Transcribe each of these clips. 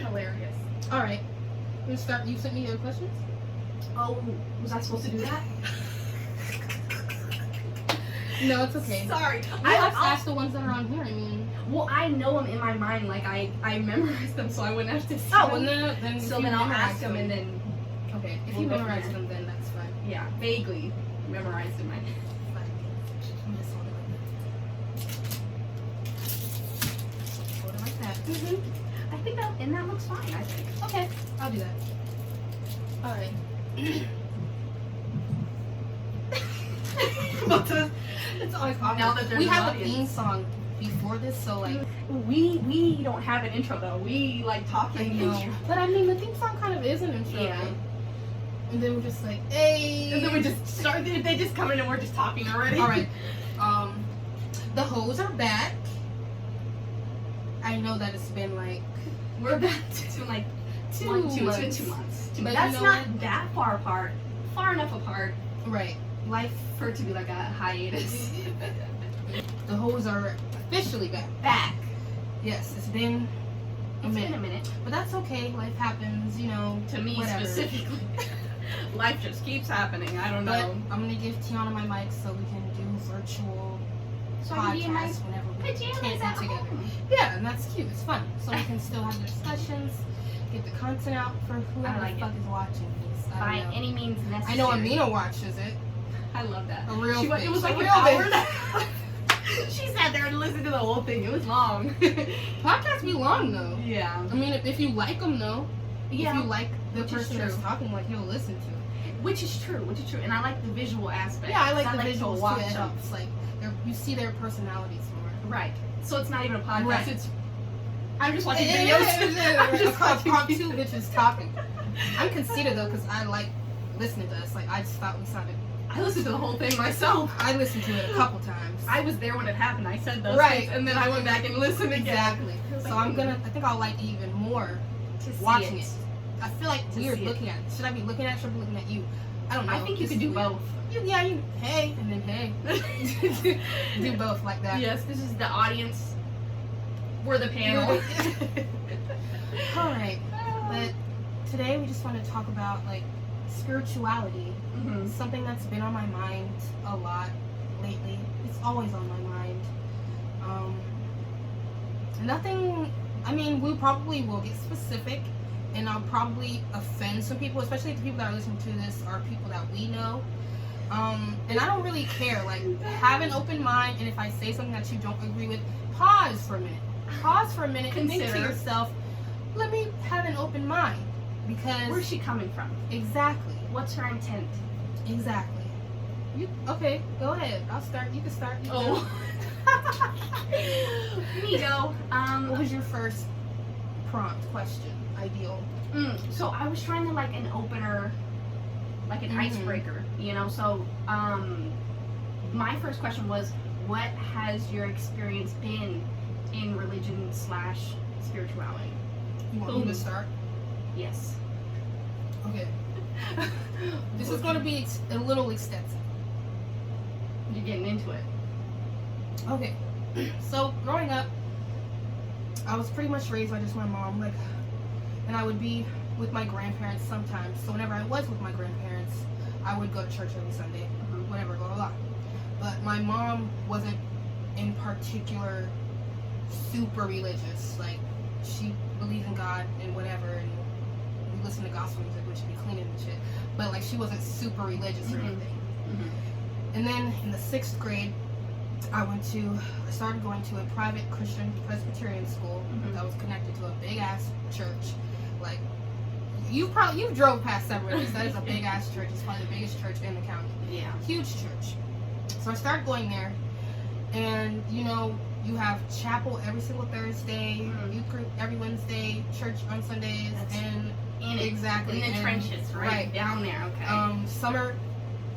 Hilarious. All right. Let's start. You sent me your questions? Oh, was I supposed to do that? No, it's okay. Sorry. I have to ask the ones that are on here. I mean, well, I know them in my mind. Like, I memorized them, so I wouldn't have to see oh, them. well, then So then I'll ask them, and then... Okay, if we'll you go from memorize there. them, then that's fine. Yeah, vaguely memorized in my head. Fine. I'm just holding it like that. I think that looks fine, I think. Okay, I'll do that. All right. It's always awkward. Now that we have a audience. theme song before this, so like We don't have an intro though. We like talking intro. But I mean, the theme song kind of is an intro. Yeah. Right? And then we're just like, hey. And then we just start. They just come in and we're just talking already. All right. The Heauxs are back. I know that it's been like We're back to like 2 months. months. But That's you know not what? that far apart. Far enough apart right. Life. for it to be like a hiatus. The Heauxs are officially back. Back. Yes, it's been It's been a minute. but that's okay. Life happens, you know. To me whatever. specifically. Life just keeps happening. I don't But know. I'm gonna give Tiana my mic so we can do virtual So I can be in my podcasts whenever we pajamas can't at be together. home. Yeah, and that's cute. It's fun. So we can still have the discussions, get the content out for whoever like the fuck is watching this. I By don't know. any means necessary. I know Amina watches it. I love that. A real It was bitch. like A an real hour bitch. and a half. She sat there and listened to the whole thing. It was long. Podcasts be long though. Yeah. I mean, if you like them though, if Yeah. you like the Which is person that's true. talking, like you'll listen to it. Which is true. And I like the visual aspect. Yeah, I like 'cause the to visuals watch too. It them. helps. Like you see their personalities more. Right. So it's not even a podcast. Right. It's I'm just watching It videos. is, I'm just watching two bitches talking. I'm conceited though because I like listening to us. Like I just thought we sounded. I listened to the whole thing myself. I listened to it a couple times. I was there when it happened. I said those Right. things, and then I went back and listened again. Exactly. So I think I'll like it even more To see watching it. I feel like To weird see it. looking at it. Should I be looking at it? Should I be looking at you? I don't know. I think you This could is do weird. both. You hey and then hey. Do both like that. Yes, this is the audience. We're the panel. All right. But today we just want to talk about like spirituality. Mhm. Something that's been on my mind a lot lately. It's always on my mind. Nothing. I mean, we probably will get specific, and I'll probably offend some people, especially the people that are listening to this are people that we know. And I don't really care. Like, have an open mind, and if I say something that you don't agree with, pause for a minute. Pause for a minute and think to Consider. yourself, let me have an open mind. Because Where's she coming from? exactly. What's her intent? Exactly. Okay, go ahead. I'll start. You can start. You Oh. Me go. What was your first prompt question? Ideal. So I was trying to like an opener, like an Mhm. icebreaker, you know. So my first question was, what has your experience been in religion / spirituality? You want me to start? Yes. Okay. This is going to be a little extensive. You're getting into it. Okay. So growing up, I was pretty much raised by just my mom, like, and I would be with my grandparents sometimes. So whenever I was with my grandparents, I would go to church every Sunday, whatever, blah blah blah. But my mom wasn't in particular super religious. Like, she believes in God and whatever, and we listen to gospel music, which be cleaning and shit. But like, she wasn't super religious or Mhm. anything. And then in the 6th grade, I started going to a private Christian Presbyterian school that was connected to a big ass church. Like, you drove past several of these. That is a big ass church. It's probably the biggest church in the county. Yeah. Huge church. So I started going there, and you know, you have chapel every single Thursday, youth group every Wednesday, church on Sundays, That's and In it. exactly In the and- trenches, right? Down there. Okay. Summer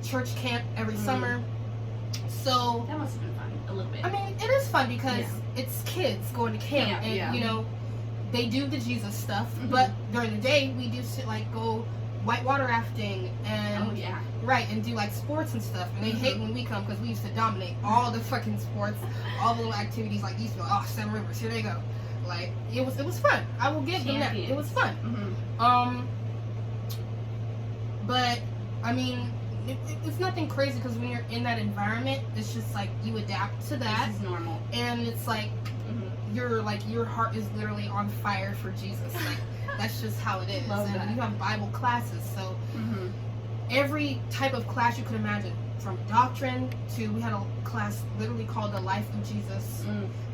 church camp every summer. So That must have been fun. A little bit. I mean, it is fun because Yeah. it's kids going to camp, Yeah, and yeah. you know, they do the Jesus stuff. Mhm. But during the day, we do shit like go whitewater rafting and Oh yeah. right, and do like sports and stuff. And they hate when we come because we used to dominate all the fucking sports, all the little activities. Like, you used to go, oh, Seven Rivers, here they go. Like it was fun. I will give them that. It was fun. Mm-hmm. But I mean, it's nothing crazy because when you're in that environment, it's just like you adapt to that. This is normal. And it's like you're like your heart is literally on fire for Jesus. Like that's just how it is. Love and that. you have Bible classes, so every type of class you could imagine, from doctrine to we had a class literally called the Life of Jesus.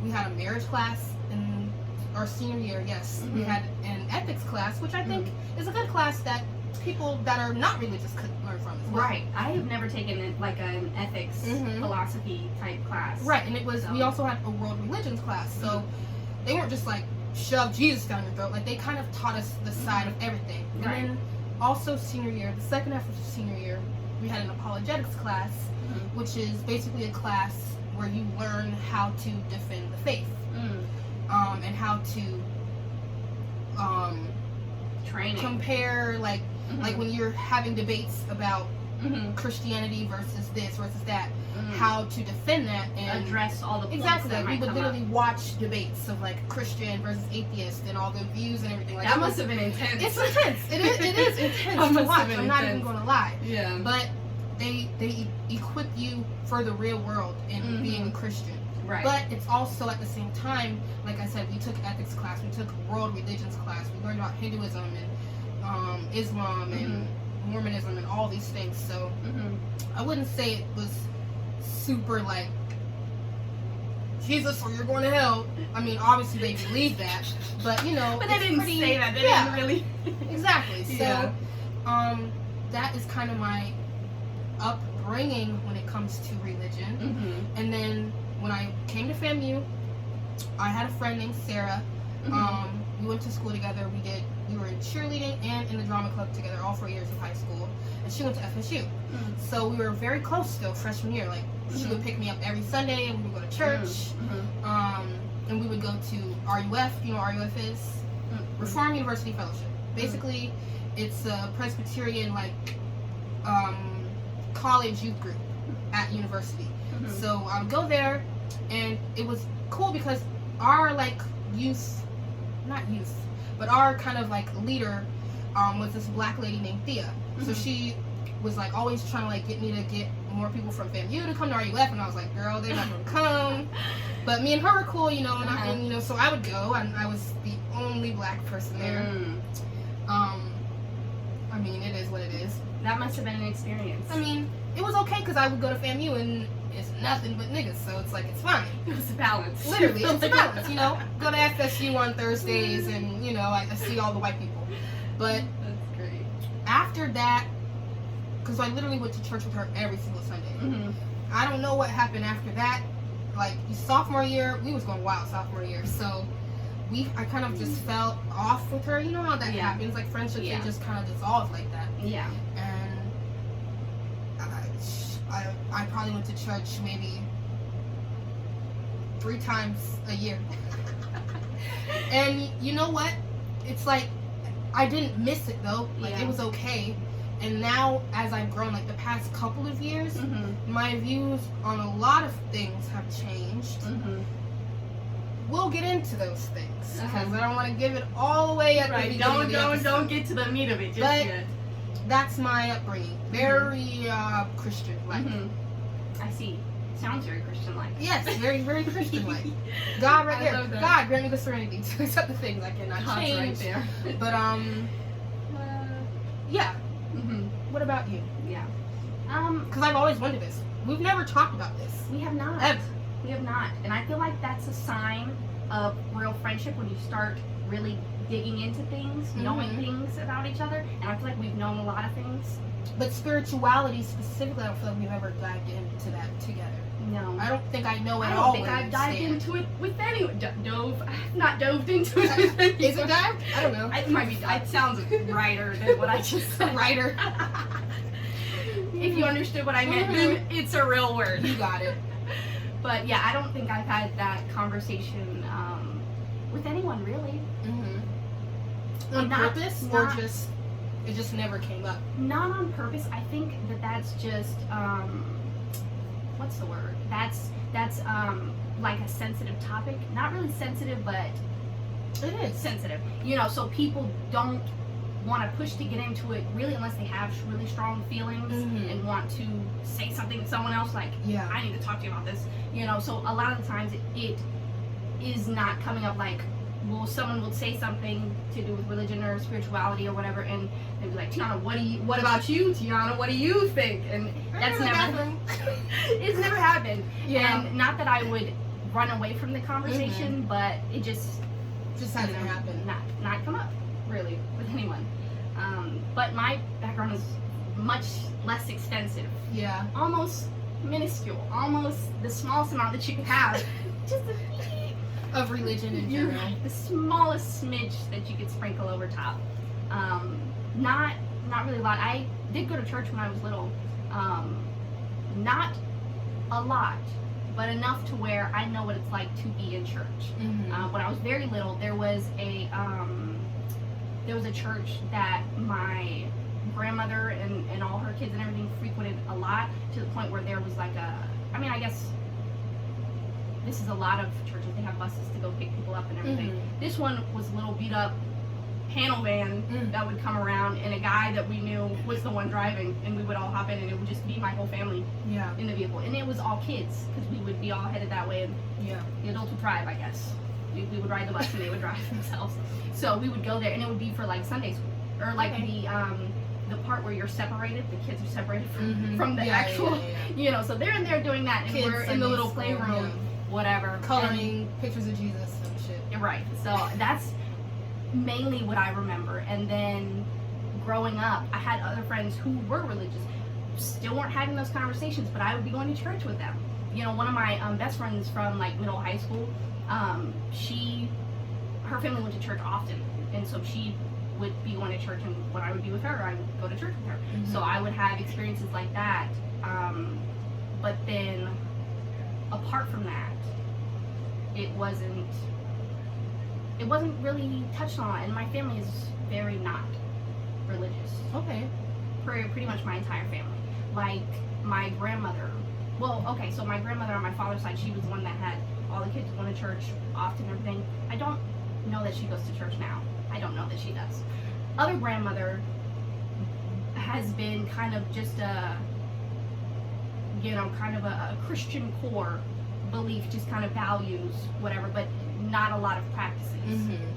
We had a marriage class in our senior year. Yes, we had an ethics class, which I think is a good class that people that are not religious could learn from as well. Right. I have never taken like an ethics philosophy type class. Right, and it was we also had a world religions class, so they weren't just like shove Jesus down your throat. Like they kind of taught us the side of everything. And then also senior year, the second half of senior year, we had an apologetics class, which is basically a class where you learn how to defend the faith, and how to training compare like when you're having debates about Christianity versus this versus that, how to defend that and address all the points exactly. that Like, we might would come literally up. watch debates of like Christian versus atheist and all the views and everything. Like That must have been intense. It's intense. It is intense to watch. I'm not even going to lie. Yeah. But they equip you for the real world in being a Christian. Right. But it's also at the same time, like I said, we took ethics class, we took world religions class, we learned about Hinduism and Islam and Mormonism and all these things. So I wouldn't say it was super like Jesus or you're going to hell. I mean, obviously they believe that, but you know, but they didn't say that. They didn't really. Exactly. So, Yeah. That is kind of my upbringing when it comes to religion. And then when I came to FAMU, I had a friend named Sarah. We went to school together. We were in cheerleading and in the drama club together all 4 years of high school. And she went to FSU. So we were very close still freshman year. Like she would pick me up every Sunday and we would go to church. And we would go to RUF. You know what RUF is? Reformed University Fellowship. Basically, it's a Presbyterian like college youth group at university. So I would go there, and it was cool because our like but our kind of like leader was this black lady named Thea. So she was like always trying to like get me to get more people from FAMU to come to RUF, and I was like, girl, they're not gonna come. But me and her were cool, you know, and you know, so I would go, and I was the only black person there. I mean, it is what it is. That must have been an experience. I mean, it was okay because I would go to FAMU and it's nothing but niggas, so it's like, it's fine. It was a balance. Literally, it's a balance, you know? Go to FSU on Thursdays and, you know, I see all the white people. But that's great. After that, because I literally went to church with her every single Sunday. I don't know what happened after that. Like, sophomore year, we was going wild sophomore year, so I kind of just fell off with her. You know how that happens, like friendships, they just kind of dissolve like that. Yeah. And I probably went to church maybe 3 times a year. And you know what? It's like, I didn't miss it though. Like, it was okay. And now, as I've grown, like the past couple of years, my views on a lot of things have changed. We'll get into those things because I don't want to give it all away at the beginning. Don't get to the meat of it just yet. That's my upbringing. Very Christian-like. I see. Sounds very Christian-like. Yes, very, very Christian-like. God right there. love that. God, grant me the serenity to accept the things I cannot God's change. right there. But yeah. What about you? Yeah. Because I've always wondered this. We've never talked about this. We have not. Ever. We have not. And I feel like that's a sign of real friendship when you start really digging into things, knowing things about each other. And I feel like we've known a lot of things. But spirituality specifically, I don't feel like we've ever dived into that together. No. I don't think I know at I all. don't think I've dived into it with anyone. I've not dove into it with anyone. Is it dived? I don't know. It might be. It sounds righter than what I just said. Writer. If you understood what I meant, then it's a real word. You got it. But yeah, I don't think I've had that conversation with anyone really. On Not- purpose, not- or just it just never came up? Not on purpose. I think that's just what's the word? That's like a sensitive topic. Not really sensitive, but It is. sensitive. You know, so people don't want to push to get into it really unless they have really strong feelings and want to say something to someone else, like, Yeah. I need to talk to you about this. You know, so a lot of the times it is not coming up like, well, someone will say something to do with religion or spirituality or whatever, and they'll be like, Tiana, what about you, Tiana? What do you think? And that's never, it's never happened. Yeah. And not that I would run away from the conversation, but it just hasn't happened. Not come up really with anyone. But my background is much less extensive. Yeah. Almost minuscule. Almost the smallest amount that you could have. Just Of religion in general. the smallest smidge that you could sprinkle over top. Not really a lot. I did go to church when I was little. Not a lot, but enough to where I know what it's like to be in church. When I was very little, there was a church that my grandmother and all her kids and everything frequented a lot, to the point where there was like I guess this is a lot of churches, they have buses to go pick people up and everything. This one was a little beat up panel van that would come around, and a guy that we knew was the one driving, and we would all hop in, and it would just be my whole family in the vehicle. And it was all kids, because we would be all headed that way, and the adults would drive, I guess. We would ride the bus and they would drive themselves. So we would go there, and it would be for like Sunday school, or like the part where you're separated, the kids are separated from the actual, you know, so they're in there doing that, and Kids we're in the little Sunday school, playroom, whatever. Coloring pictures of Jesus and shit. Right. So that's mainly what I remember. And then growing up, I had other friends who were religious, still weren't having those conversations, but I would be going to church with them. You know, one of my best friends from like middle high school, her family went to church often, and so she would be going to church, and when I would be with her, I would go to church with her. So I would have experiences like that. But then apart from that, it wasn't really touched on, and my family is very not religious. Okay. Pretty much my entire family. Like my grandmother. Well, okay, so my grandmother on my father's side, she was the one that had all the kids going to church often and everything. I don't know that she goes to church now. I don't know that she does. Other grandmother has been kind of just a Christian core belief, just kind of values, whatever, but not a lot of practices.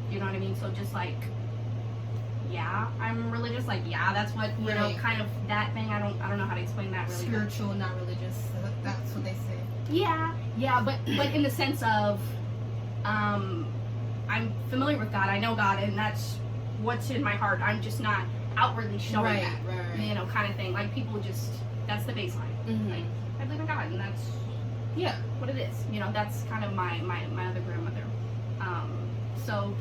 You know what I mean? So just like, yeah, I'm religious. Like, yeah, that's what, you know, kind of that thing. I don't know how to explain that really. Spiritual, not religious. That's what they say. Yeah, but in the sense of, I'm familiar with God. I know God, and that's what's in my heart. I'm just not outwardly showing that. Right. You know, kind of thing. Like people just, that's the baseline. Like, I believe in God, and that's what it is. You know, that's kind of my other grandmother. So,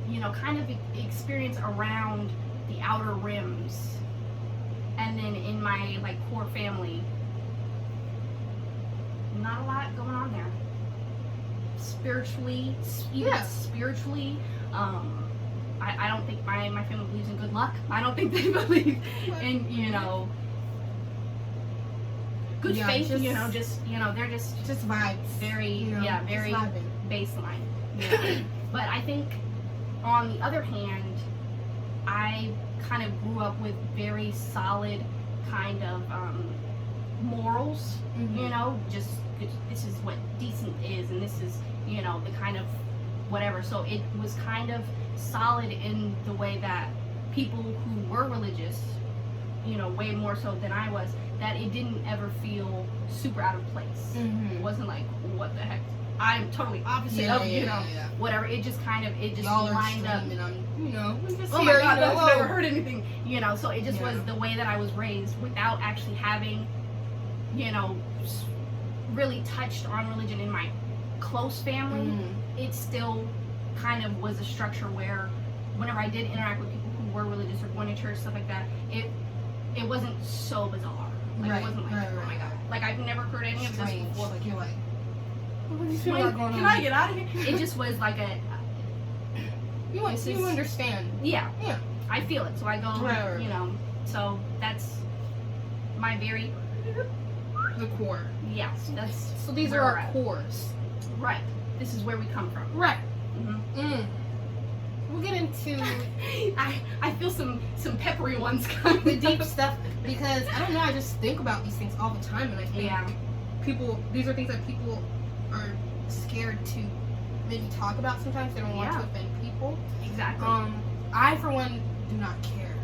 you know, kind of experience around the outer rims, and then in my like core family, not a lot going on there. Spiritually, I don't think my family believes in good luck. I don't think they believe in, you know, good faith. Just, you know, they're just vibes. Very, you know, very baseline. Yeah. But I think, on the other hand, I kind of grew up with very solid kind of morals. You know, just this is what decent is, and this is, you know, the kind of whatever. So it was kind of solid in the way that people who were religious, you know, way more so than I was, that it didn't ever feel super out of place. It wasn't like, what the heck? I'm totally opposite of, you know, whatever. It just kind of, Y'all lined up. And I'm, you know, just oh here, my God, you know, I've never heard anything, you know. So it just was the way that I was raised, without actually having, you know, really touched on religion in my close family. It still kind of was a structure where, whenever I did interact with people who were religious or going to church, stuff like that, it wasn't so bizarre. Like, it wasn't like, oh my God. Like, I've never heard any of this before. Like, you're like, can I get out of here? It just was like a... You understand. Yeah. I feel it. So I go, you know, so that's my very... The core. Yes, that's... So these are our cores. Right. This is where we come from. Right. we'll get into I feel some peppery ones coming. the deep stuff because I don't know. I just think about these things all the time, and I think these are things that people are scared to maybe talk about. Sometimes they don't want to offend people. Exactly. I for one do not care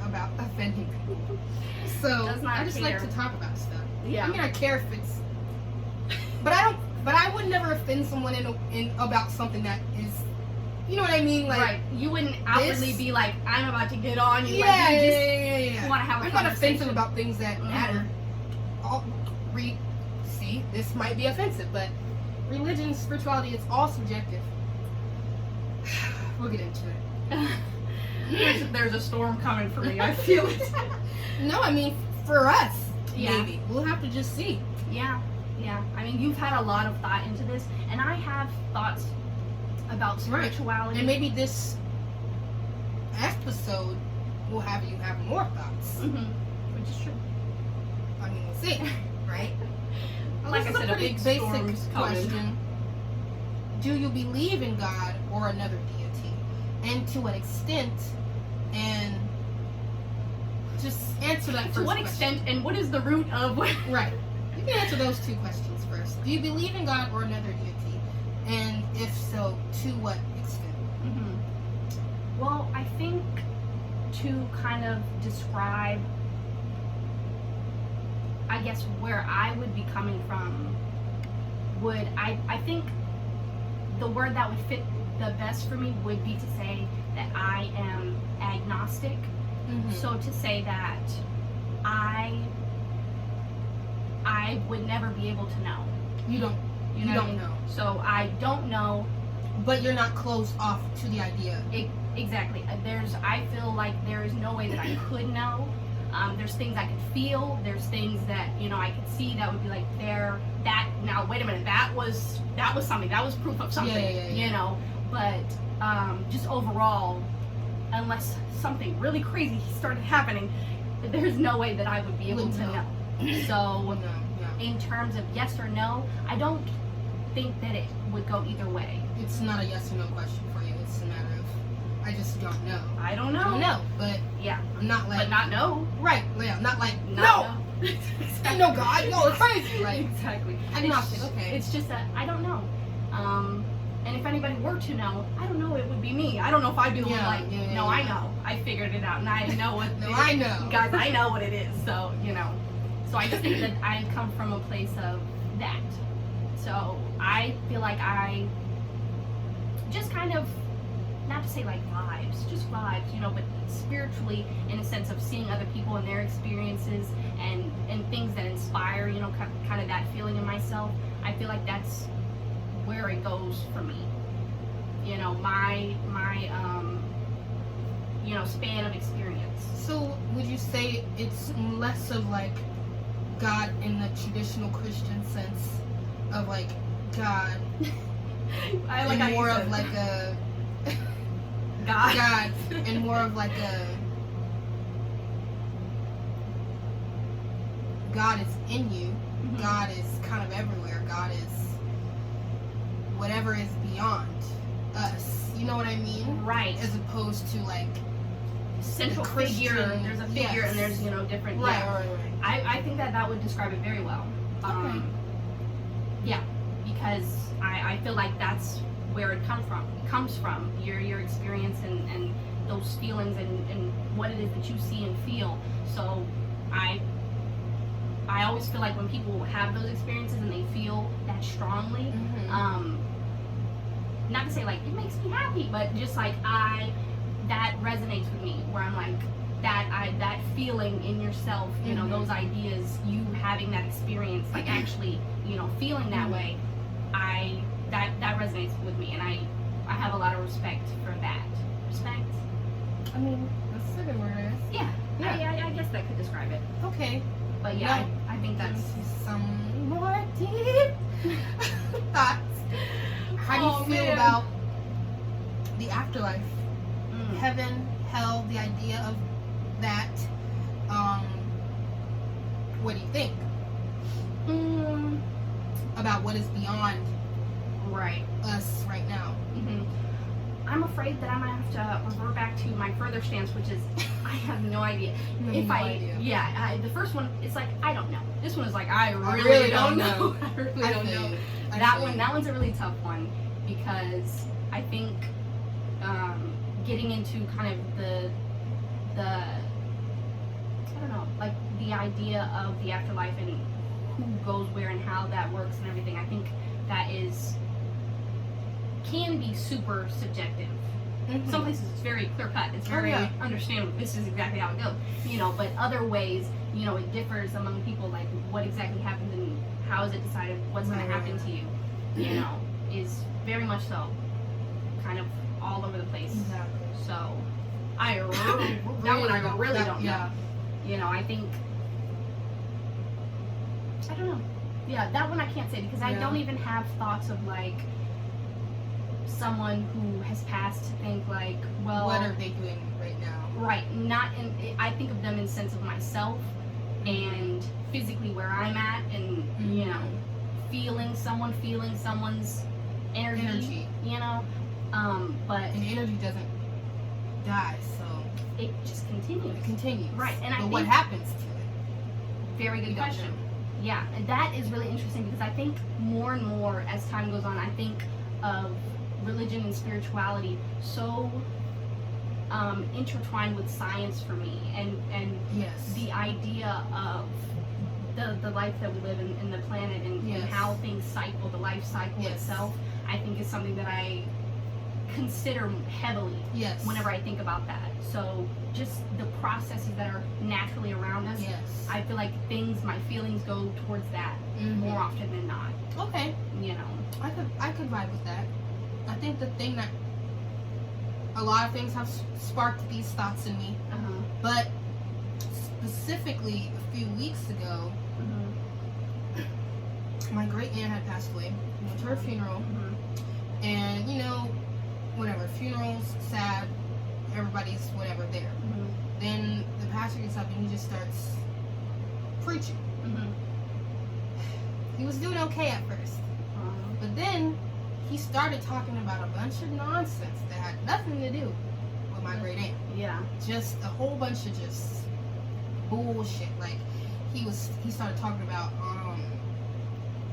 about offending people, so I just like to talk about stuff. Yeah. I mean, I care if it's, but I don't. But I would never offend someone in about something that is, you know what I mean? Like, right. You wouldn't outwardly be like, I'm about to get on you. Yeah, like, you yeah. want to have a I'm conversation. not offensive about things that matter. See, this might be offensive, but religion, spirituality, it's all subjective. We'll get into it. There's a storm coming for me. I feel it. No, I mean, for us, Yeah. maybe. We'll have to just see. Yeah. I mean, you've had a lot of thought into this, and I have thoughts about spirituality. And maybe this episode will have you have more thoughts. Which is true. I mean, we'll see, right? Like This I is said, a pretty big basic storm's coming. question. Do you believe in God or another deity? And to what extent? And just answer that first To what question. extent, and what is the root of what? Right. You can answer those two questions first. Do you believe in God or another deity? And if so, to what extent? Well, I think to kind of describe, I guess, where I would be coming from, I think the word that would fit the best for me would be to say that I am agnostic. So to say that I would never be able to know. You don't. You You know what I don't mean? know. So I don't know. But you're not closed off to the idea. Exactly. I feel like there is no way that I could know. There's things I could feel. There's things that, I could see that would be like now wait a minute, that was something. That was proof of something. Yeah. But just overall, unless something really crazy started happening, there's no way that I would be able to know. So No. in terms of yes or no, I don't think that it would go either way. It's not a yes or no question for you. It's a matter of, I just don't know. I don't know. I don't know, but Yeah. I'm not like, But not no. right, yeah, not like, Not no, Exactly. no God, no, it's crazy, right? Exactly. Agnostic, okay. It's just that I don't know. And if anybody were to know, I don't know, it would be me. I don't know if I'd be the one I know. I figured it out and I know what No, I know. Guys, I know what it is. So, So I just think that I come from a place of that. So I feel like I just kind of, not to say like vibes, just vibes, but spiritually in a sense of seeing other people and their experiences and things that inspire, kind of that feeling in myself. I feel like that's where it goes for me. My span of experience. So would you say it's less of like God in the traditional Christian sense of like God, and more of like a God, and more of like a God is in you. God is kind of everywhere. God is whatever is beyond us. You know what I mean? Right. As opposed to like central Christian, figure. There's a figure and there's different. Right. Yeah. Right. I think that would describe it very well. Okay. Yeah, because I feel like that's where it comes from. Your experience and those feelings and what it is that you see and feel. So I always feel like when people have those experiences and they feel that strongly, not to say like it makes me happy, but just like that resonates with me, where I'm like that feeling in yourself, those ideas, you having that experience, like actually, feeling that way, that resonates with me, and I have a lot of respect for that. Respect? I mean, that's a good word. Yeah. I guess that could describe it. Okay. But yeah, I think that's some more deep thoughts. How do you feel about the afterlife? Heaven, hell, the idea of that. What do you think? About what is beyond right us right now? I'm afraid that I'm gonna have to revert back to my further stance, which is I have no idea. The first one, it's like I don't know. This one is like I really don't know. I really don't know. That one's a really tough one because I think getting into kind of the I don't know, like the idea of the afterlife and who goes where and how that works and everything. I think that can be super subjective. Mm-hmm. Some places it's very clear cut. It's very understandable. This is exactly how it goes. But other ways, it differs among people. Like what exactly happens and how is it decided what's going to happen to you. Is very much so kind of all over the place. Exactly. So I really don't know. I think I don't know. Yeah, that one I can't say because I don't even have thoughts of like someone who has passed to think like, well, what are they doing right now? Right. I think of them in the sense of myself and physically where I'm at and feeling someone's energy. But and energy doesn't die, so it just continues. It continues. Right. And but what happens to it? Very good question. Yeah, and that is really interesting because I think more and more as time goes on, I think of religion and spirituality so intertwined with science for me, and the idea of the life that we live in the planet and how things cycle, the life cycle itself, I think is something that I consider heavily whenever I think about that. So just the processes that are naturally around us, I feel like my feelings go towards that more often than not. Okay. I could vibe with that. I think the thing that a lot of things have sparked these thoughts in me, but specifically a few weeks ago, my great aunt had passed away. We went to her funeral, and whatever, funerals, sad, everybody's whatever there. Then the pastor gets up and he just starts preaching. He was doing okay at first, but then he started talking about a bunch of nonsense that had nothing to do with my great aunt. Yeah. Just a whole bunch of just bullshit. Like he started talking about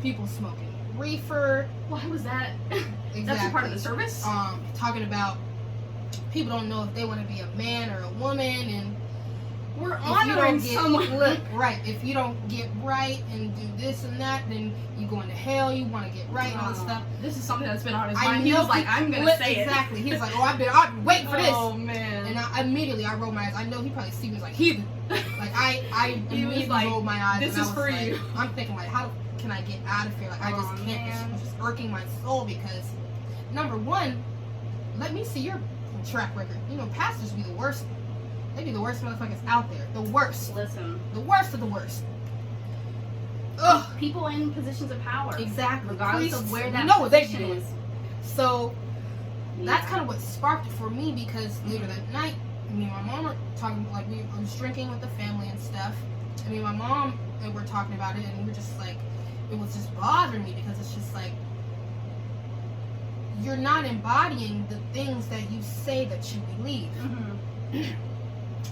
people smoking reefer. Why was that? Exactly. That's a part of the service? Talking about people don't know if they want to be a man or a woman, and we're honoring someone. Look, right. If you don't get right and do this and that, then you go into hell. You want to get right and all this stuff. This is something that's been on his mind. He was like, I'm going to say it. Exactly. He was like, I've been waiting for this. Oh, man. And I immediately rolled my eyes. I know he probably see me like heathen. Like I immediately rolled my eyes. This is for you. I'm thinking like, how can I get out of here? Like I just can't. It's just irking my soul because number one, let me see your track record. Pastors be the worst. They be the worst motherfuckers out there. The worst. Listen. The worst of the worst. Ugh. People in positions of power. Exactly. Regardless of where that position is. So that's kind of what sparked it for me because later that night, me and my mom were talking, like we was drinking with the family and stuff. I mean, my mom and we're talking about it, and we're just like, it was just bothering me because it's just like, you're not embodying the things that you say that you believe.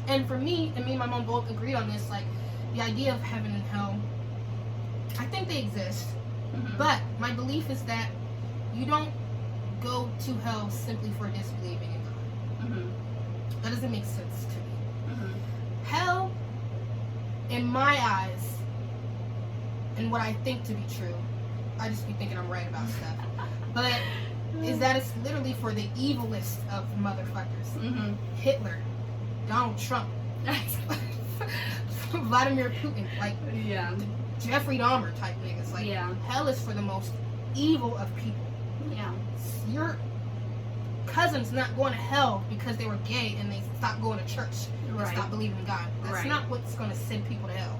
And for me, and my mom both agreed on this, like the idea of heaven and hell, I think they exist, but my belief is that you don't go to hell simply for disbelieving in God. That doesn't make sense to me. Hell, in my eyes, and what I think to be true, I just be thinking I'm right about stuff, but is that it's literally for the evilest of motherfuckers. Hitler, Donald Trump, Vladimir Putin, like Jeffrey Dahmer type niggas. Like hell is for the most evil of people. Your cousin's not going to hell because they were gay and they stopped going to church and stopped believing in God. That's not what's going to send people to hell.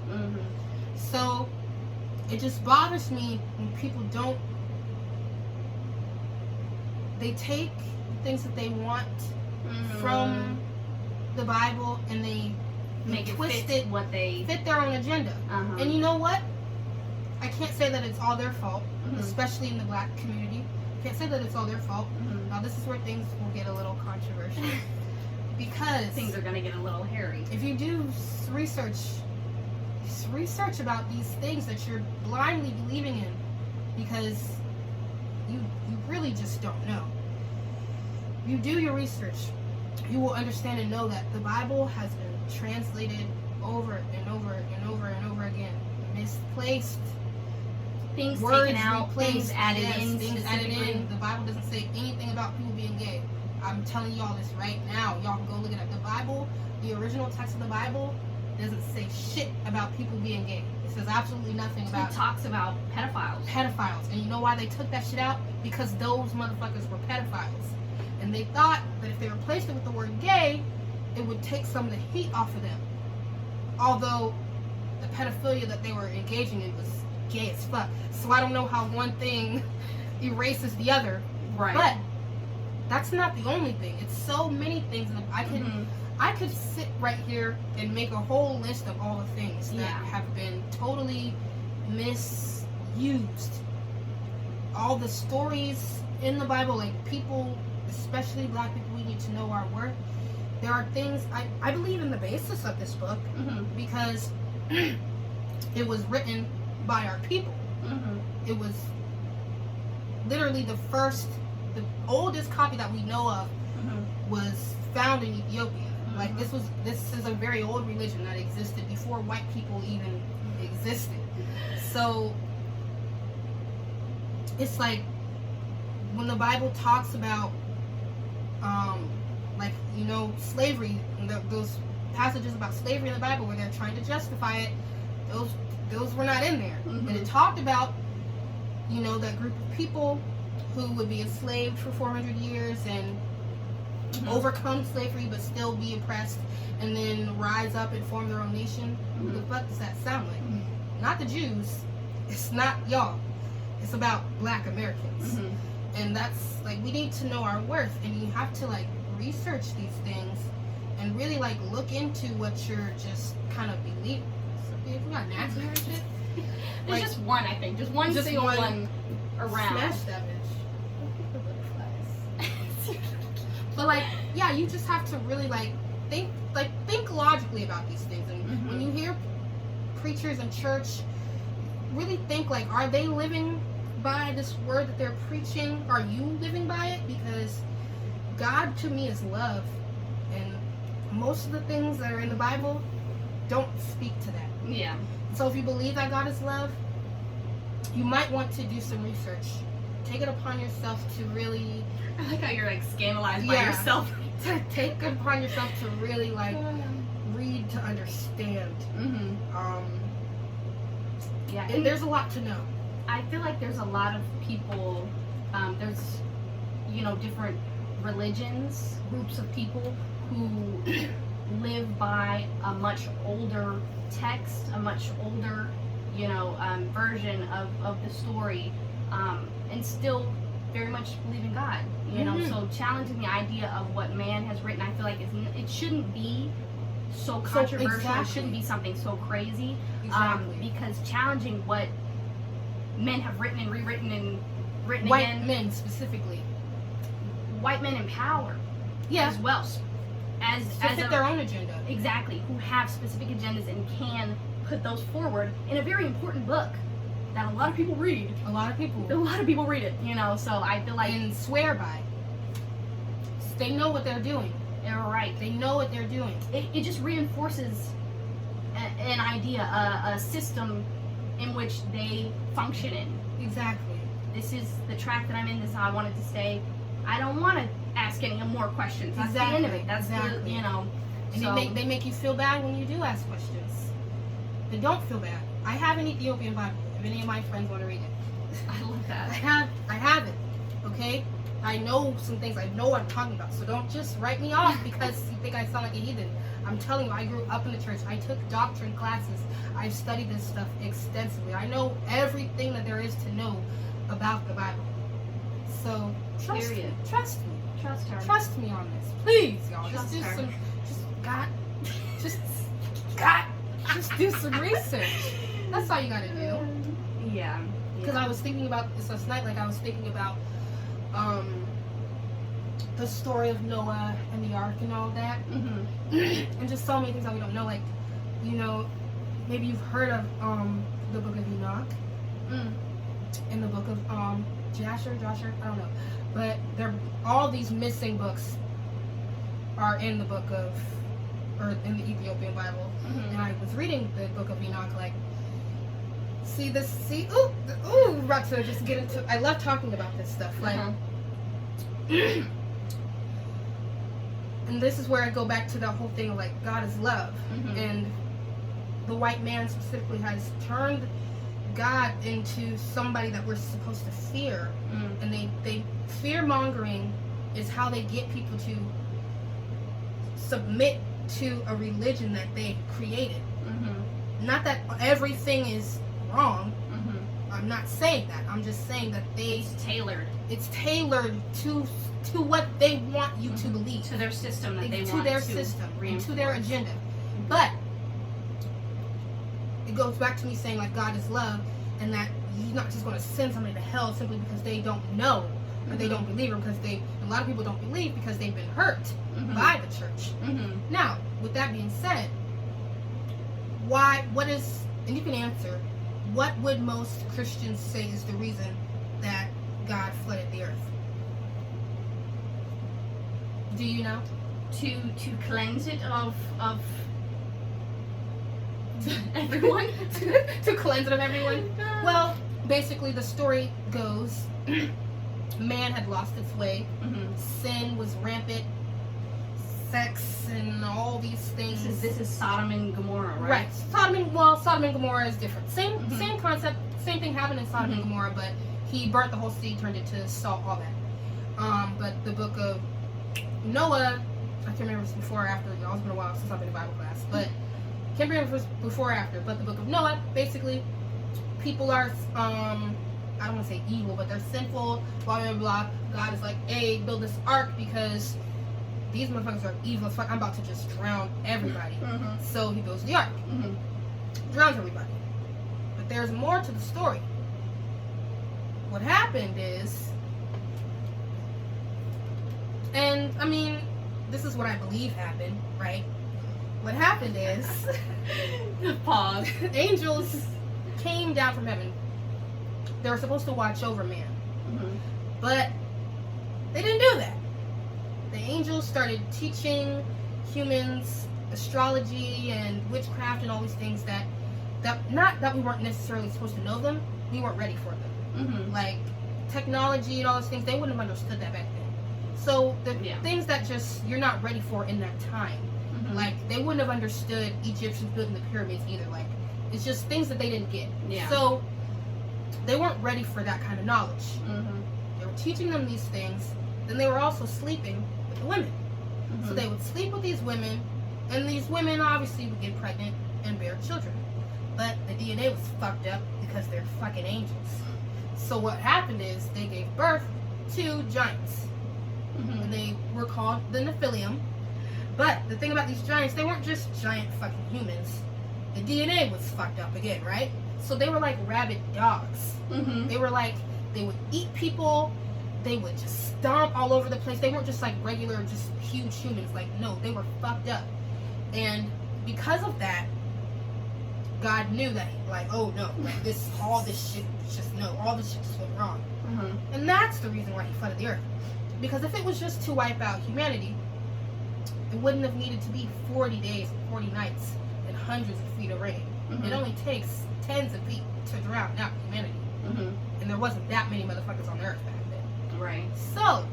So it just bothers me when people don't. They take things that they want from the Bible and they make twist it what they fit their own agenda. And you know what? I can't say that it's all their fault, especially in the black community. I can't say that it's all their fault. Now this is where things will get a little controversial. Because things are going to get a little hairy. if you do research about these things that you're blindly believing in, because you really just don't know. You do your research, you will understand and know that the Bible has been translated over and over and over and over again. Misplaced. Things Words taken out, replaced, things added yes, in things added specifically. in. The Bible doesn't say anything about people being gay. I'm telling y'all this right now. Y'all can go look it up. The Bible, the original text of the Bible, doesn't say shit about people being gay. It says absolutely nothing about It talks about pedophiles. And you know why they took that shit out? Because those motherfuckers were pedophiles. And they thought that if they replaced it with the word gay, it would take some of the heat off of them. Although the pedophilia that they were engaging in was gay as fuck. So I don't know how one thing erases the other. Right. But that's not the only thing. It's so many things. I could sit right here and make a whole list of all the things that have been totally misused. All the stories in the Bible, like people, especially black people, we need to know our worth. There are things, I believe in the basis of this book because it was written by our people. It was literally the oldest copy that we know of was found in Ethiopia. Like this is a very old religion that existed before white people even existed. So it's like when the Bible talks about slavery, and those passages about slavery in the Bible where they're trying to justify it, those were not in there. And it talked about, that group of people who would be enslaved for 400 years and overcome slavery but still be oppressed and then rise up and form their own nation. Who the fuck does that sound like? Not the Jews. It's not y'all. It's about black Americans. And that's like, we need to know our worth, and you have to like research these things and really like look into what you're just kind of believing. So, if you got gnats in there and shit, There's just one, I think. Just one single one around. Smash that bitch. But like, yeah, you just have to really think logically about these things. And when you hear preachers in church, really think like, are they living by this word that they're preaching? Are you living by it? Because God to me is love, and most of the things that are in the Bible don't speak to that. Yeah. So if you believe that God is love, you might want to do some research. Take it upon yourself to really... I like how you're like scandalized by yourself. Take it upon yourself to really like read to understand. Yeah. And there's a lot to know. I feel like there's a lot of people, there's, different religions, groups of people who live by a much older text, a much older, version of the story, and still very much believe in God, so challenging the idea of what man has written, I feel like it shouldn't be so controversial. It shouldn't be something so crazy, because challenging what men have written and rewritten and written white again. Men specifically. White men in power, as well, as their own agenda. Exactly, who have specific agendas and can put those forward in a very important book that a lot of people read. A lot of people read it, so I feel like... And swear by. They know what they're doing. They're right. They know what they're doing. It just reinforces an idea, a system in which they function in. Exactly. This is the track that I'm in. This is how I want it to stay. I don't want to ask any more questions. That's the end of it. That's the, And so. they make you feel bad when you do ask questions. They don't feel bad. I have an Ethiopian Bible. If any of my friends want to read it, I love that. I have it. Okay. I know some things. I know what I'm talking about. So don't just write me off because you think I sound like a heathen. I'm telling you, I grew up in the church. I took doctrine classes. I've studied this stuff extensively. I know everything that there is to know about the Bible. So trust me. Trust her. Trust me on this, please, y'all. Just do some research. That's all you gotta do. Yeah. Because I was thinking about this last night. Like I was thinking about the story of Noah and the ark and all that, and just so many things that we don't know. Like, you know, maybe you've heard of the book of Enoch and the book of Joshua, I don't know, but all these missing books are in the book of, or in the Ethiopian Bible. And I was reading the book of Enoch, like, ooh, about to just get into, I love talking about this stuff, like, and this is where I go back to the whole thing of, like, God is love, and the white man specifically has turned God into somebody that we're supposed to fear, and they fear-mongering is how they get people to submit to a religion that they created. Not that everything is wrong. I'm not saying that. I'm just saying that it's tailored to what they want you to believe, to their system that they to want their to system, reinforce. to their agenda. But it goes back to me saying, like, God is love, and that He's not just going to send somebody to hell simply because they don't know or they don't believe, or because a lot of people don't believe because they've been hurt by the church. Now, with that being said, and you can answer, what would most Christians say is the reason that God flooded the earth? Do you know? To cleanse it of everyone? To cleanse it of everyone? Well, basically the story goes, man had lost its way, sin was rampant, sex and all these things. This is Sodom and Gomorrah, right? Right. Sodom and Gomorrah is different. Same concept, same thing happened in Sodom and Gomorrah, but he burnt the whole city, turned it to salt, all that. But the book of Noah, I can't remember if it's before or after. It's been a while since I've been in Bible class, but can't remember if it's before or after. But the book of Noah, basically, people are, I don't want to say evil, but they're sinful, blah, blah, blah. God is like, hey, build this ark because these motherfuckers are evil as fuck. I'm about to just drown everybody. So he builds the ark. Drowns everybody. But there's more to the story. What happened is, and I mean, this is what I believe happened, right? What happened is, pause. Angels came down from heaven. They were supposed to watch over man. But they didn't do that. The angels started teaching humans astrology and witchcraft and all these things that not that we weren't necessarily supposed to know them, we weren't ready for them. Like technology and all those things, they wouldn't have understood that back then. So the things that just you're not ready for in that time, like they wouldn't have understood Egyptians building the pyramids either. Like it's just things that they didn't get. So they weren't ready for that kind of knowledge. They were teaching them these things. Then they were also sleeping with the women. So they would sleep with these women, and these women obviously would get pregnant and bear children. But the DNA was fucked up because they're fucking angels. So what happened is they gave birth to giants. And they were called the Nephilim. But the thing about these giants, they weren't just giant fucking humans. The DNA was fucked up again, right? So they were like rabid dogs. They were like, they would eat people. They would just stomp all over the place. They weren't just like regular, just huge humans. Like, no, they were fucked up. And because of that, God knew that, like, oh no, like all this shit just went wrong. And that's the reason why he flooded the earth. Because if it was just to wipe out humanity, it wouldn't have needed to be 40 days and 40 nights and hundreds of feet of rain. It only takes tens of feet to drown out humanity. And there wasn't that many motherfuckers on the earth back then. Right. So,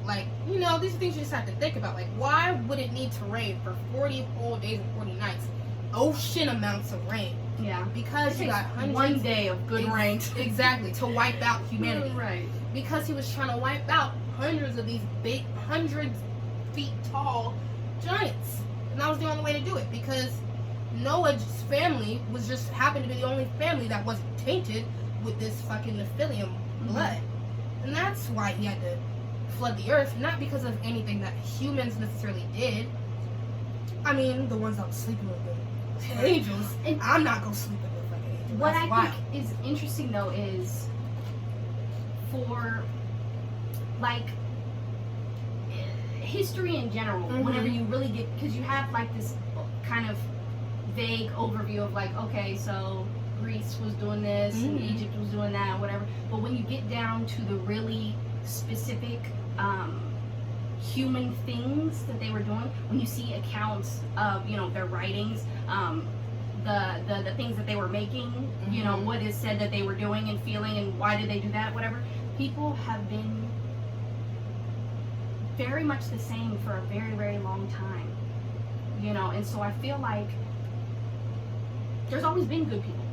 like, you know, these are things you just have to think about. Like, why would it need to rain for 40 whole days and 40 nights? Ocean amounts of rain. Yeah. Because you got hundreds. One day of good rain. Exactly. To wipe out humanity. Right. Because he was trying to wipe out hundreds of these big, 100 feet tall giants. And that was the only way to do it. Because Noah's family was just happened to be the only family that wasn't tainted with this fucking Nephilim blood. And that's why he had to flood the earth, not because of anything that humans necessarily did. I mean, the ones I was sleeping with, the angels, and I'm not gonna sleep with the fucking angels. What That's I wild. think is interesting though is for, like, history in general, whenever you really get, because you have like this kind of vague overview of like, okay, so Greece was doing this and Egypt was doing that and whatever, but when you get down to the really specific human things that they were doing, when you see accounts of, you know, their writings, the things that they were making, you know, what is said that they were doing and feeling and why did they do that, whatever, people have been very much the same for a very, very long time, you know, and so I feel like there's always been good people.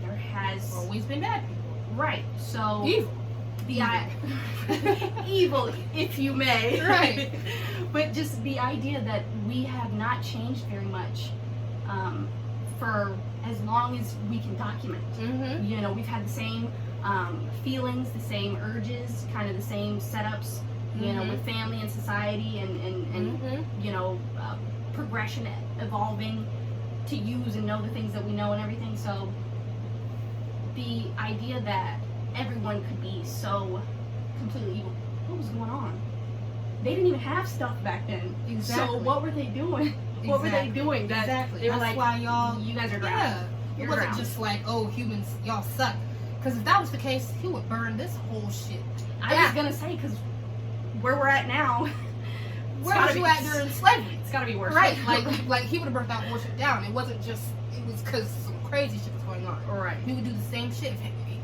There has always been bad people. Right. So evil. Evil, if you may. Right. But just the idea that we have not changed very much for as long as we can document. You know, we've had the same feelings, the same urges, kind of the same setups, you know, with family and society and you know, progression, evolving to use and know the things that we know and everything. So the idea that everyone could be so completely evil, what was going on? They didn't even have stuff back then. Exactly. So what were they doing? What were they doing? That they were That's like, why y'all, you guys are drowned. It wasn't just like, oh, humans, y'all suck. Because if that was the case, he would burn this whole shit. I was gonna say, because where we're at now, where was you at during slavery? It's gotta be worse. Right, like he would have burnt that whole shit down. It wasn't just, it was because some crazy shit was going on. Right. He would do the same shit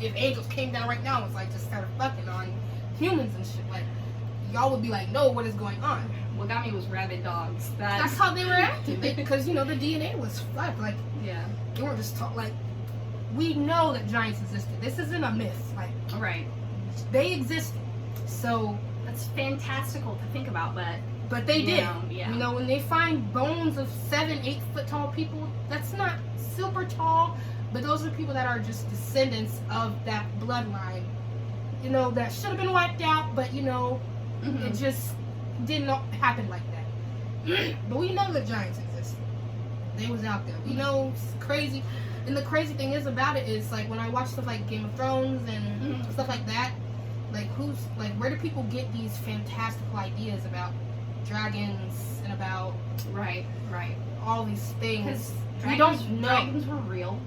if angels came down right now and was like just started fucking on humans and shit. Like, y'all would be like, no, what is going on? What got me was rabid dogs. That's how they were acting. Because, you know, the DNA was fucked. Like, yeah. They weren't just like, we know that giants existed. This isn't a myth. Like, right. They existed. So that's fantastical to think about, but they did. Yeah. You know, when they find bones of 7-8 foot tall people, that's not super tall, but those are people that are just descendants of that bloodline. You know, that should have been wiped out, but you know, it just did not happen like that. But we know that giants existed. They was out there. We know it's crazy. And the crazy thing is about it is, like, when I watch stuff like Game of Thrones and stuff like that, like, where do people get these fantastical ideas about dragons and about right all these things? We don't know. Dragons were real.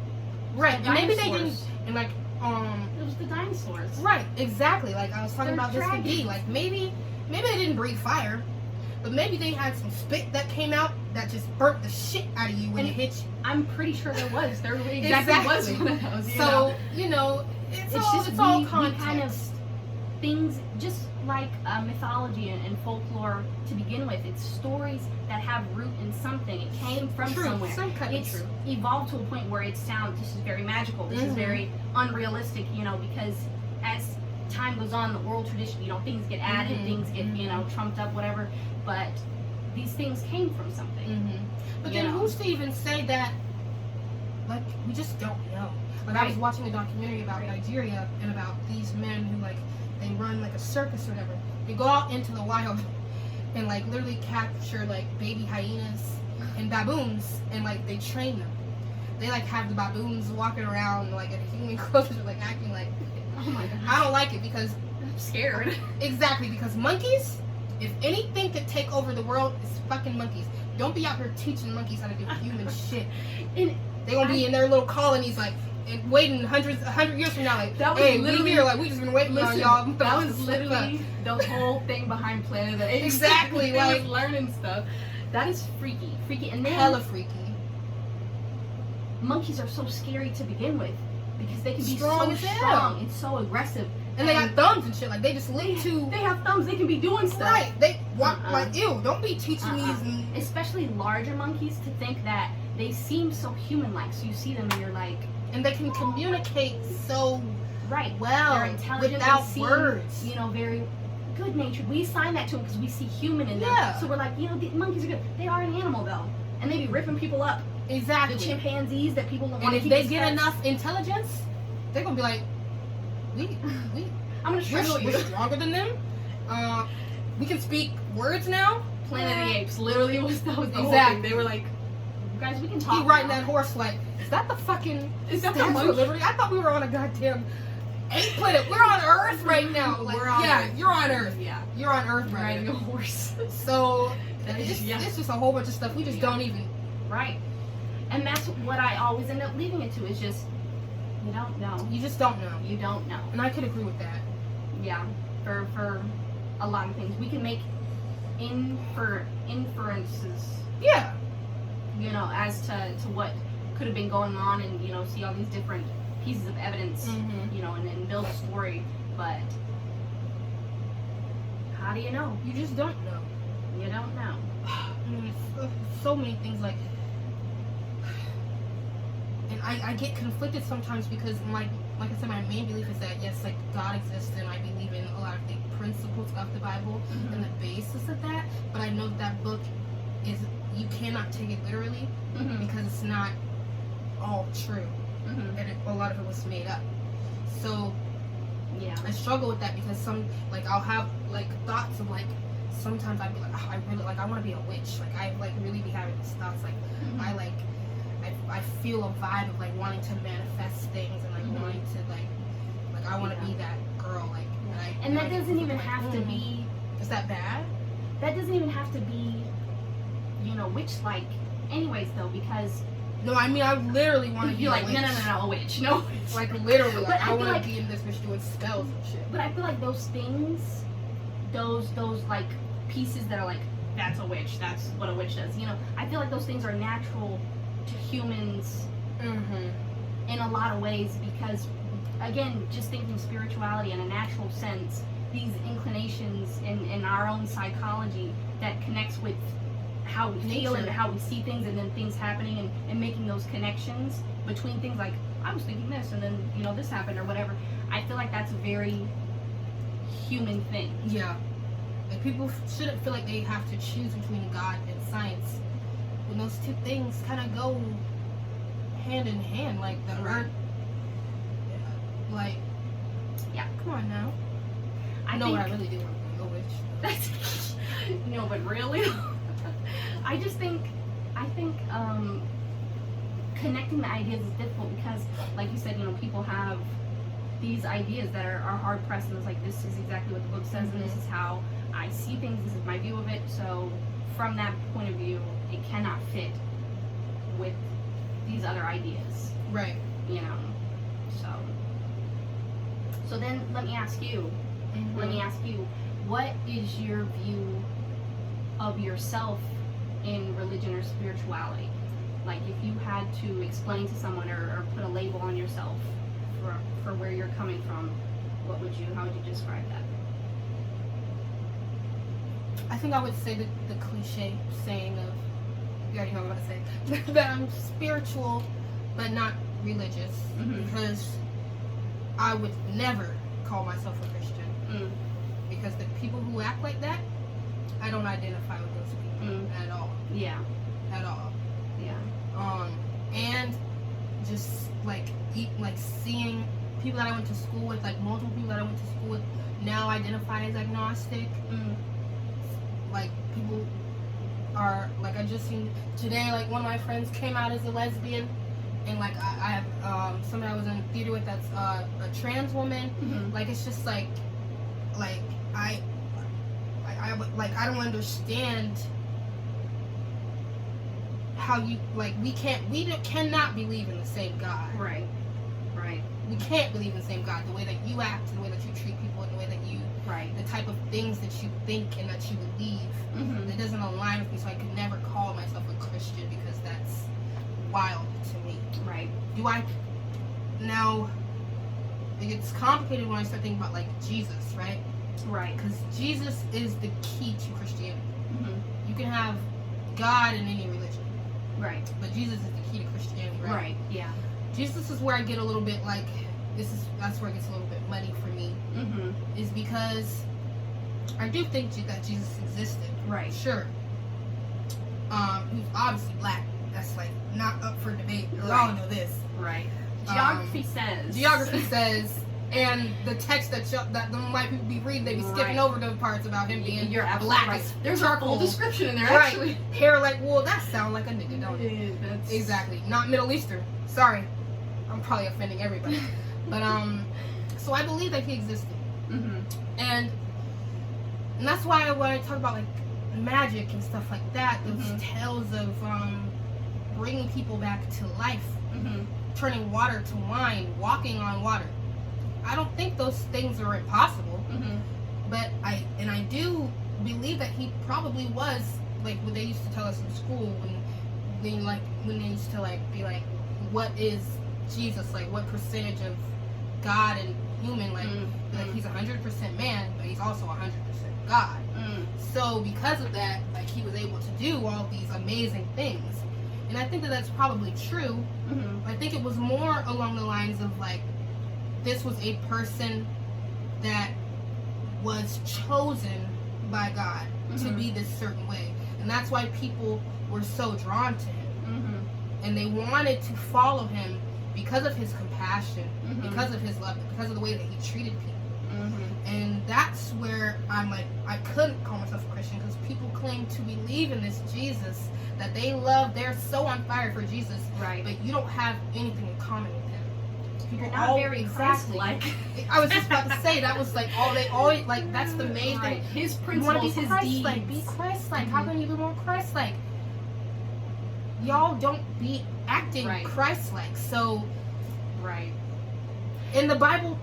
Right. And maybe they didn't, and like, it was the dinosaurs. Right, exactly. Like, I was talking about dragons. this with D. Like, maybe they didn't breathe fire, but maybe they had some spit that came out that just burnt the shit out of you when it hit you. I'm pretty sure there was. There exactly was one of those. So, you know, it's all context. We kind of things, just like mythology and folklore to begin with. It's stories that have root in something. It came from somewhere. It's evolved to a point where it sounds, this is very magical. This is very unrealistic, you know, because as time goes on, the oral tradition, you know, things get added, things get, you know, trumped up, whatever. But these things came from something. But then who's to even say that? Like, we just don't know. Like, I was watching a documentary about Nigeria and about these men who, like, they run like a circus or whatever. They go out into the wild and like literally capture like baby hyenas and baboons and like they train them. They like have the baboons walking around like in human clothes, like acting like, oh my god. I don't like it because I'm scared. Exactly, because monkeys, if anything could take over the world, it's fucking monkeys. Don't be out here teaching monkeys how to do human shit. And they gonna be in their little colonies like, and waiting 100 years from now, like, that was hey, literally, we here, like, we just been waiting on y'all. That was literally the whole thing behind Planet of the Apes. Exactly, like, learning stuff. That is freaky, and then hella freaky. Monkeys are so scary to begin with because they can be strong so strong and so aggressive, and they got thumbs and shit. Like, they just live to. They have thumbs. They can be doing stuff. Right. They walk like, ew. Don't be teaching these. And especially larger monkeys, to think that they seem so human-like. So you see them and you're like. And they can communicate so well. They're intelligent without words. You know, very good natured. We assign that to them because we see human in them. So we're like, you know, the monkeys are good. They are an animal though, and they be ripping people up. Exactly. The chimpanzees that people don't want to keep. And if they get enough intelligence, they're gonna be like, I'm gonna strangle you. We're stronger than them. We can speak words now. Planet of the Apes literally was the whole thing. They were like, guys, we can talk. He riding that horse like, is that the fucking Statue of Liberty? I thought we were on a goddamn 8th planet. We're on Earth right now. Like, We're on yeah, Earth. you're on Earth. Yeah. You're on Earth We're right riding now. a horse. So It's it's just a whole bunch of stuff we just don't even. Right. And that's what I always end up leaving it to, is just, you don't know. You just don't know. You don't know. And I could agree with that. Yeah. For a lot of things. We can make inferences, Yeah. you know, as to what could have been going on, and, you know, see all these different pieces of evidence, Mm-hmm. you know, and build a story. But how do you know? You just don't know. You don't know. I mean, it's so many things, like, and I get conflicted sometimes because, like I said, my main belief is that, yes, like, God exists, and I believe in a lot of the principles of the Bible Mm-hmm. and the basis of that, but I know that book is, you cannot take it literally Mm-hmm. because it's not all true, Mm-hmm. and a lot of it was made up. So Yeah. I struggle with that because like, I'll have, like, thoughts of, like, sometimes I'd be like, oh, I really, like, I want to be a witch. Like, I, like, really be having these thoughts. Like, Mhm. I feel a vibe of, like, wanting to manifest things and, like, Mhm. wanting to, like, I want to Yeah. be that girl. Like, And that I doesn't even like, have to be. Is that bad? That doesn't even have to be, you know, witch-like. Anyways, though, because No, I mean, I literally want to be you're a like, witch. no, a witch, no. Like, literally, But like, I I feel want to like- be in this bitch doing spells and shit. But I feel like those things, those like pieces that are like, that's a witch. That's what a witch does. You know, I feel like those things are natural to humans Mm-hmm. in a lot of ways, because, again, just thinking spirituality in a natural sense, these inclinations in our own psychology that connects with how we feel and Nature. how we see things, and then things happening, and making those connections between things, like, I was thinking this, and then, you know, this happened, or whatever. I feel like that's a very human thing. Yeah. Like, people shouldn't feel like they have to choose between God and science when those two things kind of go hand in hand. Like, the Right. earth, like, Yeah. come on now. I know think, what I really do want to be a witch. no, but really, I think connecting the ideas is difficult because, like you said, you know, people have these ideas that are hard pressed, and it's like, this is exactly what the book says, and this is how I see things, this is my view of it, so from that point of view, it cannot fit with these other ideas, Right. you know, so then let me ask you, what is your view of yourself in religion or spirituality? Like, if you had to explain to someone or put a label on yourself for where you're coming from, how would you describe that? I think I would say the cliche saying of, you already know what I'm going to say, that I'm spiritual but not religious, Mhm. because I would never call myself a Christian. Mm. Because the people who act like that, I don't identify with those people at all. Yeah, At all. yeah. And just like seeing people that I went to school with, like multiple people that I went to school with, now identify as agnostic. Mm. Like, people are, like, I just seen today, like, one of my friends came out as a lesbian, and like I have somebody I was in theater with that's a trans woman. Mhm. Like, it's just like I I don't understand how you, like, we cannot believe in the same God. Right. We can't believe in the same God. The way that you act, the way that you treat people, and the way that you, Right. the type of things that you think and that you believe, Mhm. that doesn't align with me. So I could never call myself a Christian because that's wild to me. Right. Do I now? It gets complicated when I start thinking about, like, Jesus, right? Right. Because Jesus is the key to Christianity. Mhm. You can have God in any religion, Right. but Jesus is the key to Christianity, right? Right. Yeah. Jesus is where I get a little bit, like, that's where it gets a little bit muddy for me, Mhm. is because I do think that Jesus existed. Right. Sure. He's obviously black. That's, like, not up for debate. We all Right. know this. Right. Geography says. Geography says, and the text that the white people be reading, they be skipping Right. over the parts about him being You're absolutely black. right. as There's a charcoal. full description in there, Right. actually. Hair like wool. That sound like a nigga, don't it? That's... Exactly. Not Middle Eastern. Sorry. I'm probably offending everybody. But So I believe that he existed. Mm-hmm. And that's why when I talk about like magic and stuff like that, those tales of bringing people back to life, turning water to wine, walking on water, I don't think those things are impossible. But I do believe that he probably was, like what they used to tell us in school when they used to like be like, what is Jesus, like what percentage of God and human, like he's 100% man, but he's also 100% God. So because of that, like he was able to do all these amazing things, and I think that that's probably true. I think it was more along the lines of like, this was a person that was chosen by God to be this certain way, and that's why people were so drawn to him, and they wanted to follow him because of his compassion, because of his love, because of the way that he treated people. And that's where I'm like, I couldn't call myself a Christian because people claim to believe in this Jesus that they love. They're so on fire for Jesus, Right. but you don't have anything in common with him. People You're not very exactly. Christ-like. I was just about to say that was like all they always like. That's the main Right. thing. His You want to principles, be his Christ-like. deeds. Be Christ-like. How can you be more Christ-like? Y'all don't be acting Right. Christ-like. So Right. in the Bible,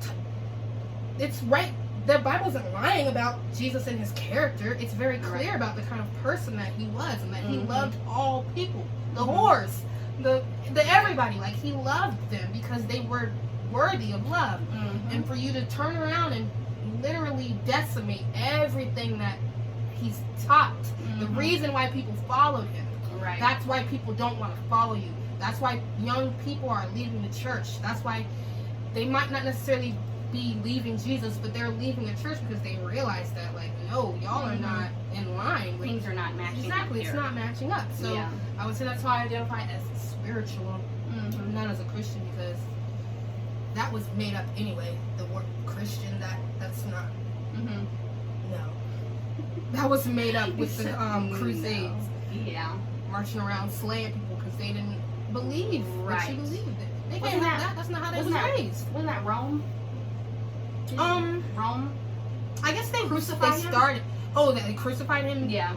it's right. The Bible isn't lying about Jesus and his character. It's very clear about the kind of person that he was, and that he loved all people, the whores, the everybody. Like he loved them because they were worthy of love. And for you to turn around and literally decimate everything that he's taught, the reason why people followed him. Right. That's why people don't want to follow you. That's why young people are leaving the church. That's why they might not necessarily be leaving Jesus, but they're leaving the church because they realize that, like, no, y'all are not in line with Things are not matching exactly. up It's here. not matching up. So Yeah. I would say that's how I identify as spiritual, not as a Christian, because that was made up anyway. The word Christian, that's not. No, that was made up with the Crusades, Yeah. marching around slaying people because they didn't believe what you Right. believed. They Wasn't can't have that- that. That's not how they was wasn't that- raised. Wasn't that Rome? Rome? I guess they Crucified they him? started. Oh, they crucified him. Yeah.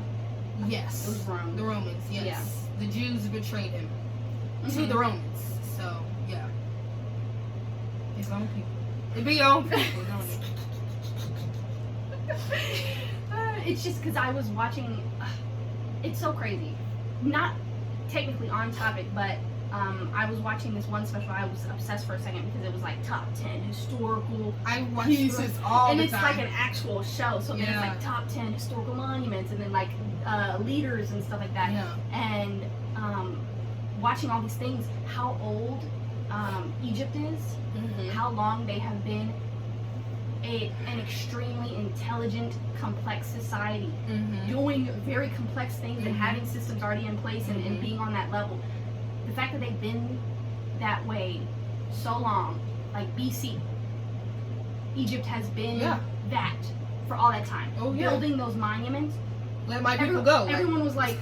Yes. It was Rome. The Romans. Yes. Yeah. The Jews betrayed him to the Romans. So yeah. His own people. It be your own people. Don't it? It's just because I was watching. It's so crazy. Not technically on topic, but I was watching this one special. I was obsessed for a second because it was like top 10 historical I watch pieces this all and the it's time. like an actual show. So then it's like top 10 historical monuments, and then like leaders and stuff like that. Yeah. And watching all these things, how old Egypt is, how long they have been an extremely intelligent, complex society, doing very complex things and having systems already in place and being on that level. The fact that they've been that way so long, like BC, Egypt has been that for all that time. Oh, yeah. Building those monuments. Let my people go. Everyone was like,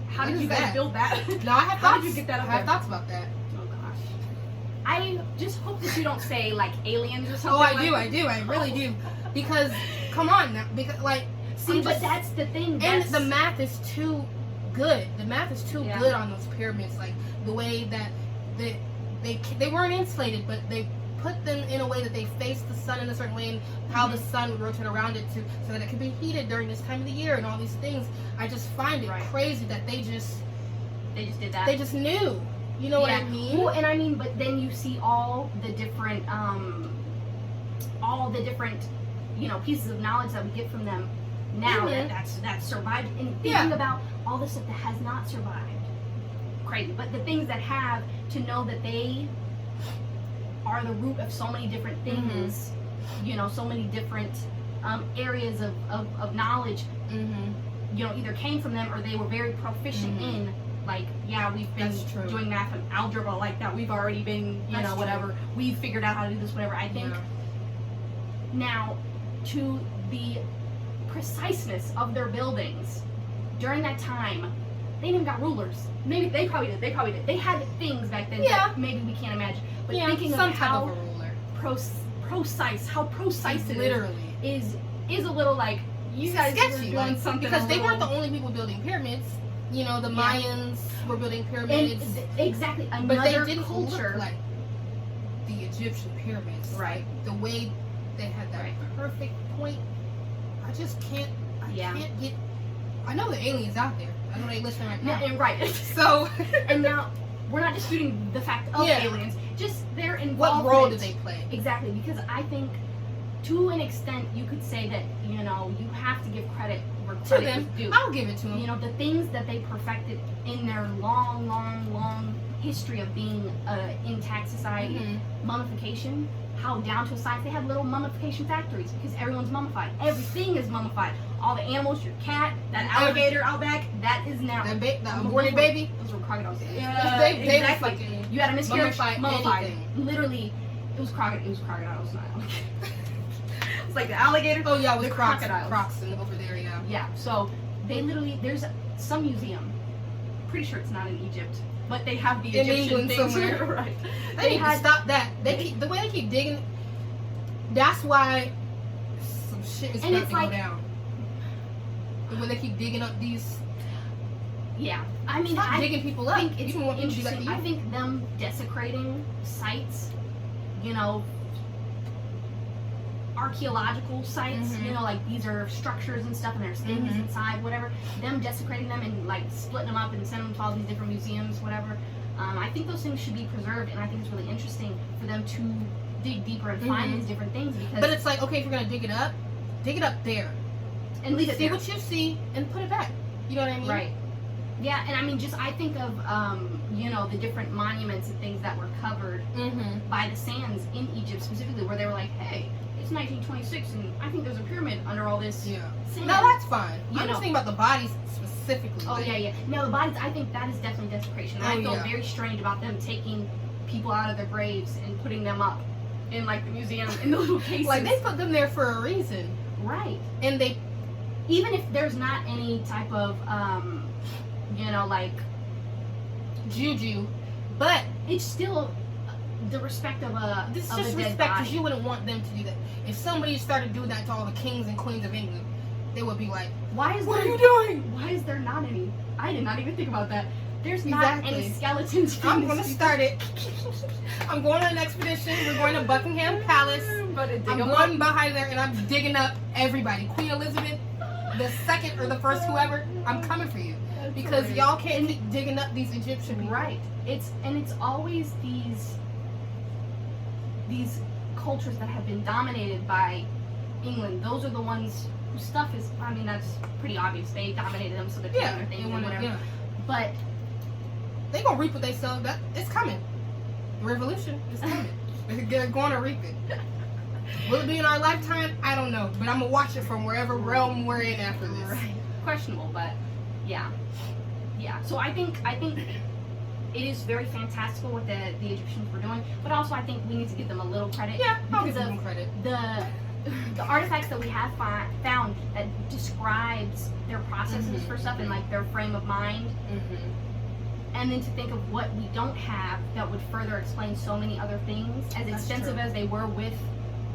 how did you guys build that? No, I have How thoughts. did you get that up I have there? thoughts about that. Oh gosh. I just hope that you don't say like aliens or something. Oh, I like do. I really do. Because come on now, because like See, but that's the thing. and That's, the math is too good. The math is too Yeah. good on those pyramids. Like the way that they weren't insulated, but they put them in a way that they faced the sun in a certain way, and how the sun would rotate around it so that it could be heated during this time of the year and all these things. I just find it crazy that they just did that. they just knew. You know what I mean? Well, and I mean, but then you see all the different, pieces of knowledge that we get from them now that's survived, and thinking about all the stuff that has not survived. Crazy, but the things that have, to know that they are the root of so many different things, so many different areas of knowledge, either came from them or they were very proficient in. Like, we've been doing math and algebra like that. We've already been, whatever. We've figured out how to do this, whatever. I think now, to the preciseness of their buildings during that time, they didn't even got rulers. Maybe they probably did. They had things back then that maybe we can't imagine. But thinking some of type how of a ruler. precise, how precise it literally is a little like you guys sketchy, were doing like, something because a they weren't the little- only people building pyramids. You know, the Yeah. Mayans were building and pyramids, exactly but they another didn't culture. look like the Egyptian pyramids. Right. Like, the way they had that Right. perfect point. I just can't. I Yeah. can't get. I know the aliens out there. I know they listen right now. And right. So, And now we're not disputing the fact of Yeah. aliens, just their what involvement. role did they play? Exactly, because I think to an extent you could say that, you know, you have to give credit where To credit them, is due. I'll give it to them. You know, the things that they perfected in their long, long, long history of being an intact society, Mhm. mummification, how down to a science, they have little mummification factories because everyone's mummified. Everything is mummified. All the animals, your cat, that alligator out back, that is now. That aborted baby. Those were crocodiles. They exactly. fucking You had a miscarriage, mummified mummified. anything. Literally, it was crocodiles, not alligator. It's like the alligator. Oh yeah, it was The Crocs. crocodiles. Crocs and over there, yeah. Yeah, so they literally, there's some museum, pretty sure it's not in Egypt, but they have the In Egyptian England things. somewhere. Right. They need had- to stop that. The way they keep digging. That's why some shit is And about it's to go like- down. The way they keep digging up these. Yeah, I mean, Stop I digging people up. think it's You don't want them to do that to interesting. you. I think them desecrating sites, you know, archaeological sites, Mhm. you know, like these are structures and stuff and there's things Mhm. inside, whatever, them desecrating them and like splitting them up and sending them to all these different museums, whatever, I think those things should be preserved, and I think it's really interesting for them to dig deeper and find Mhm. these different things because But it's like, okay, if you're gonna dig it up there. and leave it See there. what you see and put it back. You know what I mean? Right. Yeah, and I mean, just I think of you know, the different monuments and things that were covered Mm-hmm. by the sands in Egypt specifically, where they were like, hey, it's 1926 and I think there's a pyramid under all this Yeah. sand. No, that's fine. You I'm know. just thinking about the bodies specifically. Oh like, yeah, yeah. No, the bodies, I think that is definitely desecration. And Oh, I feel yeah. very strange about them taking people out of their graves and putting them up in like the museum in the little cases. Like they put them there for a reason, right. and they Even if there's not any type of you know, like, juju, but it's still the respect of a this is of just a dead respect because body. you wouldn't want them to do that. If somebody started doing that to all the kings and queens of England, they would be like, Why is "What are there you doing?" Why is there not any? I did not even think about that. There's not Exactly. any skeletons. from I'm these gonna people. start it. I'm going on an expedition. We're going to Buckingham Palace. But I'm going behind there and I'm digging up everybody. Queen Elizabeth, the second or the first, whoever. I'm coming for you because y'all can't keep digging up these Egyptian people. Right. It's always these cultures that have been dominated by England. Those are the ones whose stuff is. I mean, that's pretty obvious. They dominated them, so they're doing Yeah, their they things and wanna, whatever. yeah. But They gonna reap what they sow. That it's coming. The revolution is coming. They're going to reap it. Will it be in our lifetime? I don't know, but I'm gonna watch it from wherever realm we're in after this. right, questionable, but yeah, yeah. So I think it is very fantastical what the Egyptians were doing, but also I think we need to give them a little credit. Yeah, I'll give because them of credit. the artifacts that we have found that describes their processes Mhm. for stuff and like their frame of mind, Mm-hmm. and then to think of what we don't have that would further explain so many other things, as That's extensive true. as they were with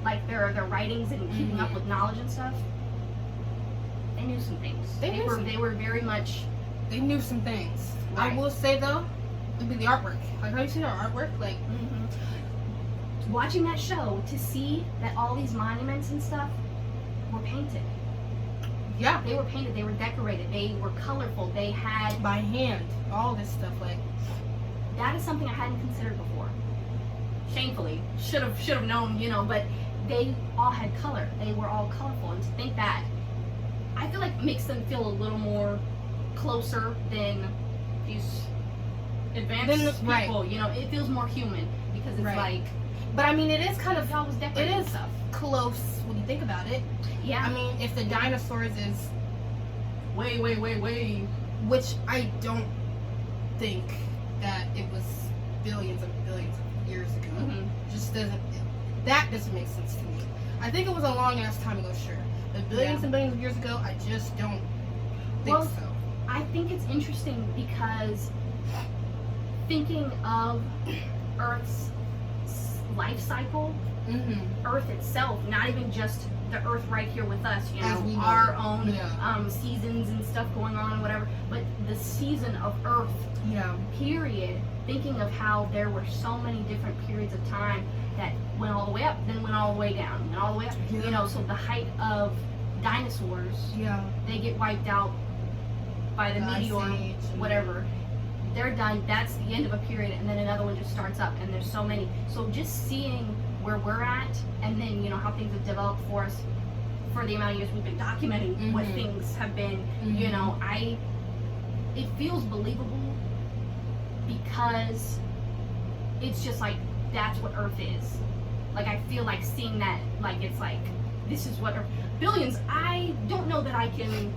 like their writings and keeping up Mhm. with knowledge and stuff. They knew some things. They knew some- They were very much. They knew some things. I Right. will say though, it'd be the artwork. Like, have you seen our artwork? Like, Watching that show to see that all these monuments and stuff were painted. yeah, They were painted. They were decorated. They were colorful. They had. by hand. All this stuff. Like, That is something I hadn't considered before. Shamefully, should have known, you know. But they all had color. They were all colorful, and to think that, I feel like makes them feel a little more closer than these advanced Right. people. You know, it feels more human because it's Right. like but I mean, it is kind of y'all was decorated it and is stuff. close when you think about it. Yeah. I mean, if the dinosaurs is, Way. which I don't think that it was billions and billions of years ago. Mhm. Just doesn't. That doesn't make sense to me. I think it was a long ass time ago, sure. But billions Yeah. and billions of years ago, I just don't think Well, so. I think it's interesting because thinking of Earth's life cycle Earth itself, not even just the Earth right here with us, you As we know, know our it. own Yeah. seasons and stuff going on and whatever, but the season of Earth, Yeah. period, thinking of how there were so many different periods of time that went all the way up, then went all the way down, and all the way up, Yeah. you know, so the height of dinosaurs, Yeah. they get wiped out by the Ice meteor, Age and- whatever. They're done. That's the end of a period, and then another one just starts up, and there's so many. So just seeing where we're at, and then you know how things have developed for us for the amount of years we've been documenting what things have been. You know, it feels believable because it's just like that's what Earth is. Like I feel like seeing that, like it's like this is what Earth. Billions. I don't know that I can.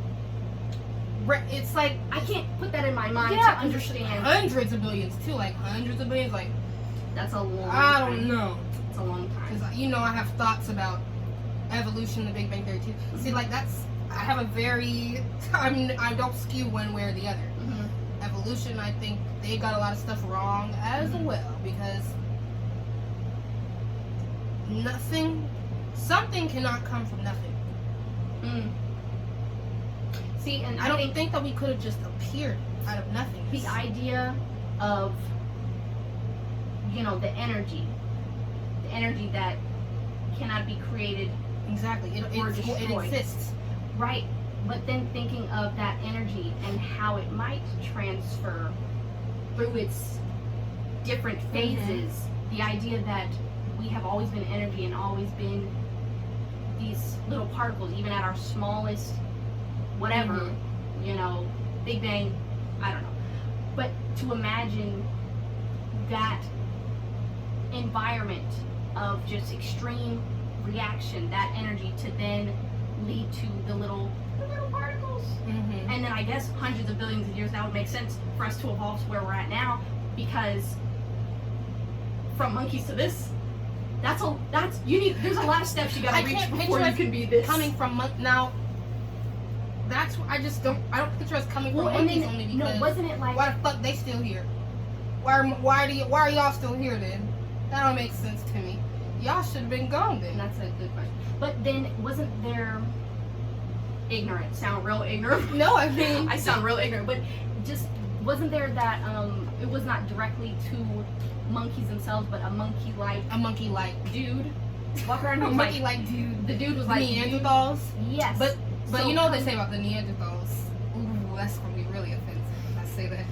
It's like I can't put that in my mind Yeah, to understand. hundreds of billions too, like hundreds of billions. Like That's a long I time. don't know, It's a long time. because you know I have thoughts about evolution, the Big Bang Theory too. See, like that's I have a very I mean I don't skew one way or the other. Evolution, I think they got a lot of stuff wrong as well, because something cannot come from nothing. See, and I don't think that we could have just appeared out of nothing. the idea of, you know, the energy that cannot be created, Exactly, it or destroyed. exists. right? But then thinking of that energy and how it might transfer through its different phases, the idea that we have always been energy and always been these little particles, even at our smallest, whatever, you know, Big Bang, I don't know. But to imagine that environment of just extreme reaction, that energy to then lead to the little particles. And then I guess hundreds of billions of years, that would make sense for us to evolve to where we're at now, because from monkeys to this, there's a lot of steps you gotta reach before you can be this. Coming from now, that's I don't picture us coming from monkeys only because wasn't it like why the fuck they still here? Why are y'all still here then? That don't make sense to me. Y'all should have been gone then. That's a good question. But then wasn't there ignorant? Sound real ignorant? No, I mean I sound real ignorant, but just wasn't there that it was not directly to monkeys themselves, but a monkey like dude walk around a who's monkey like like dude. the dude was like Neanderthals. yes, But So you know what they say about the Neanderthals? Ooh, that's gonna be really offensive. I say that.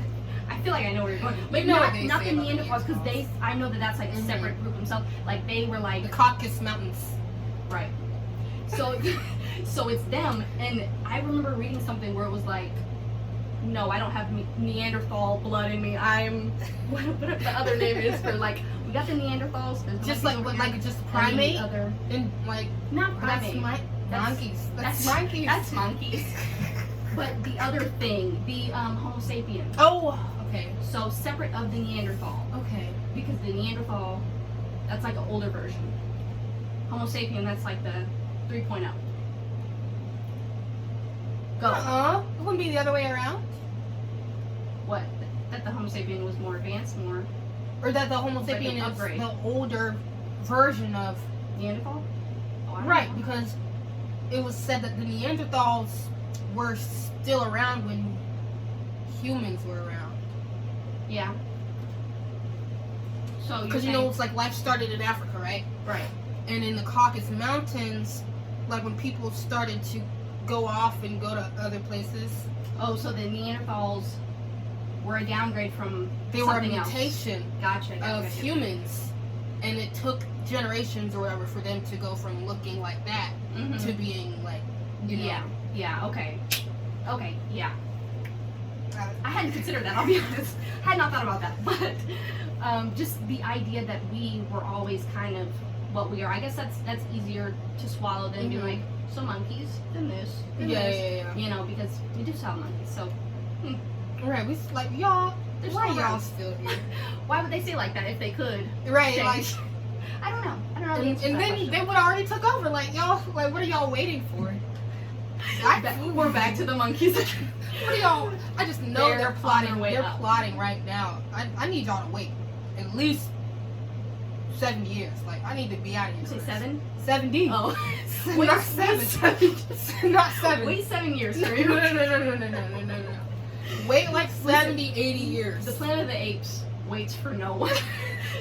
I feel like I know where you're going, but You know not what they the say about the Neanderthals, because I know that's like a separate group themselves. Like they were like The Caucasus Mountains. right. So so it's them, and I remember reading something where it was like, no, I don't have Neanderthal blood in me. I'm what the other name is for like we got the Neanderthals. There's Just monkeys like over like here, just and primate the other and like not that's primate. monkeys. That's monkeys. That's monkeys. But the other thing, the Homo sapien. Oh, okay. So separate of the Neanderthal, Okay. because the Neanderthal, that's like an older version. Homo sapien, that's like the 3.0. Go. It wouldn't be the other way around. What? That the Homo sapien was more advanced, more Or that the Homo Like an sapien is upgrade. the older version of Neanderthal? Oh, I don't right, know. because it was said that the Neanderthals were still around when humans were around. Yeah. So Because you know it's like life started in Africa, right? right. And in the Caucasus Mountains, like when people started to go off and go to other places, Oh, so the Neanderthals were a downgrade from they were a something else. mutation Gotcha. of humans, and it took generations or whatever for them to go from looking like that Mhm. to being like, you know. Yeah. Okay. Yeah. Uh, I hadn't considered that. I'll be honest. I had not thought about that, but just the idea that we were always kind of what we are. I guess that's easier to swallow than be like, so monkeys, then this, then yeah, this. yeah, yeah. You know, because we do sell monkeys. So Right, we like y'all. They're Why still y'all around. still here? why would they say like that if they could? Right, Change. like, I don't know. The and answer to that then question. they would already took over. Like y'all, like what are y'all waiting for? We're back to the monkeys. What are y'all? I just know They're they're on plotting. their way They're up. plotting right now. I need y'all to wait at least 70 years. Like, I need to be out of here. You say 7? 70. Oh. Not 7. Not 7. Wait 7 years for No, you. no. Wait like 70, 80 years. The Planet of the Apes waits for no one.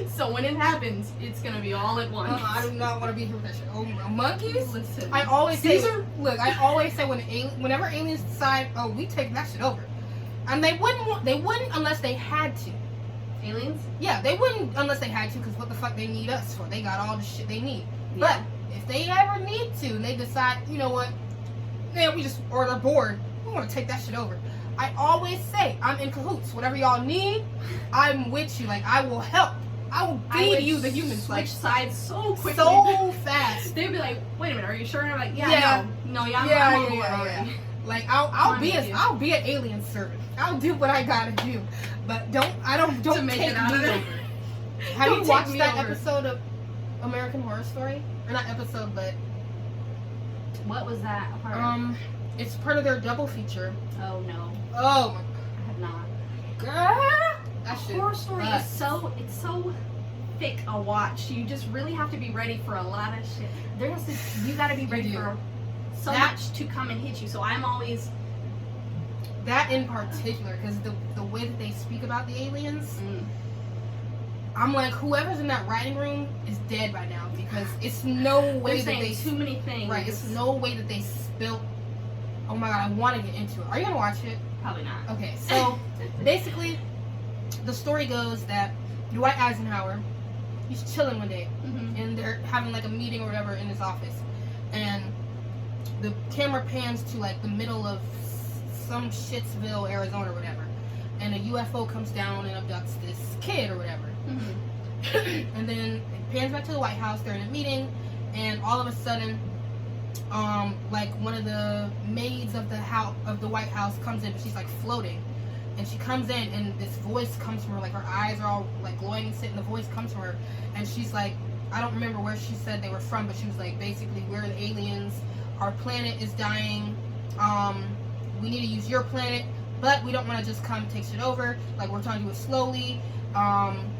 So when it happens, it's gonna be all at once. I do not want to be here with that shit. Oh, monkeys? Listen. I always Caesar? I always say whenever aliens decide, oh, we take that shit over. And they wouldn't unless they had to. Aliens? Yeah, they wouldn't unless they had to, because what the fuck they need us for? They got all the shit they need. Yeah. But if they ever need to, and they decide, you know what, yeah, or they're bored, we want to take that shit over. I always say, I'm in cahoots. Whatever y'all need, I'm with you. Like, I will help. I will feed you the humans. Switch Like, sides so quickly. so fast. They'd be like, "Wait a minute, are you sure?" And I'm like, "Yeah, Yeah. no, I'm on board already." Like, I'll be with you. I'll be an alien servant. I'll do what I gotta do, but don't To make take it out me of there. over. Have Don't you take watched me that over. episode of American Horror Story? Or not episode, but What was that? A part of? it's part of their double feature. Oh no, Oh my I have not. god, that shit. Horror Story is sucks. so thick a watch. You just really have to be ready for a lot of shit. You got to be ready do. for so That- much to come and hit you. So I'm always That in particular, because the way that they speak about the aliens, I'm like, whoever's in that writing room is dead by now, because it's no way they're that they saying too many things. right. It's no way that they spilt. Oh my god, I want to get into it. Are you gonna watch it? Probably not. Okay, so basically, the story goes that Dwight Eisenhower, he's chilling one day, Mhm. and they're having like a meeting or whatever in his office, and the camera pans to like the middle of some Shitsville, Arizona or whatever, and a UFO comes down and abducts this kid or whatever. Mhm. And then it pans back to the White House. They're in a meeting, and all of a sudden, like one of the maids of the White House comes in, but she's like floating, and she comes in, and this voice comes from her. Like, her eyes are all like glowing and shit, and the voice comes from her, and she's like, I don't remember where she said they were from, but she was like, basically, we're the aliens. Our planet is dying. We need to use your planet, but we don't want to just come take shit over. Like, we're trying to do it slowly.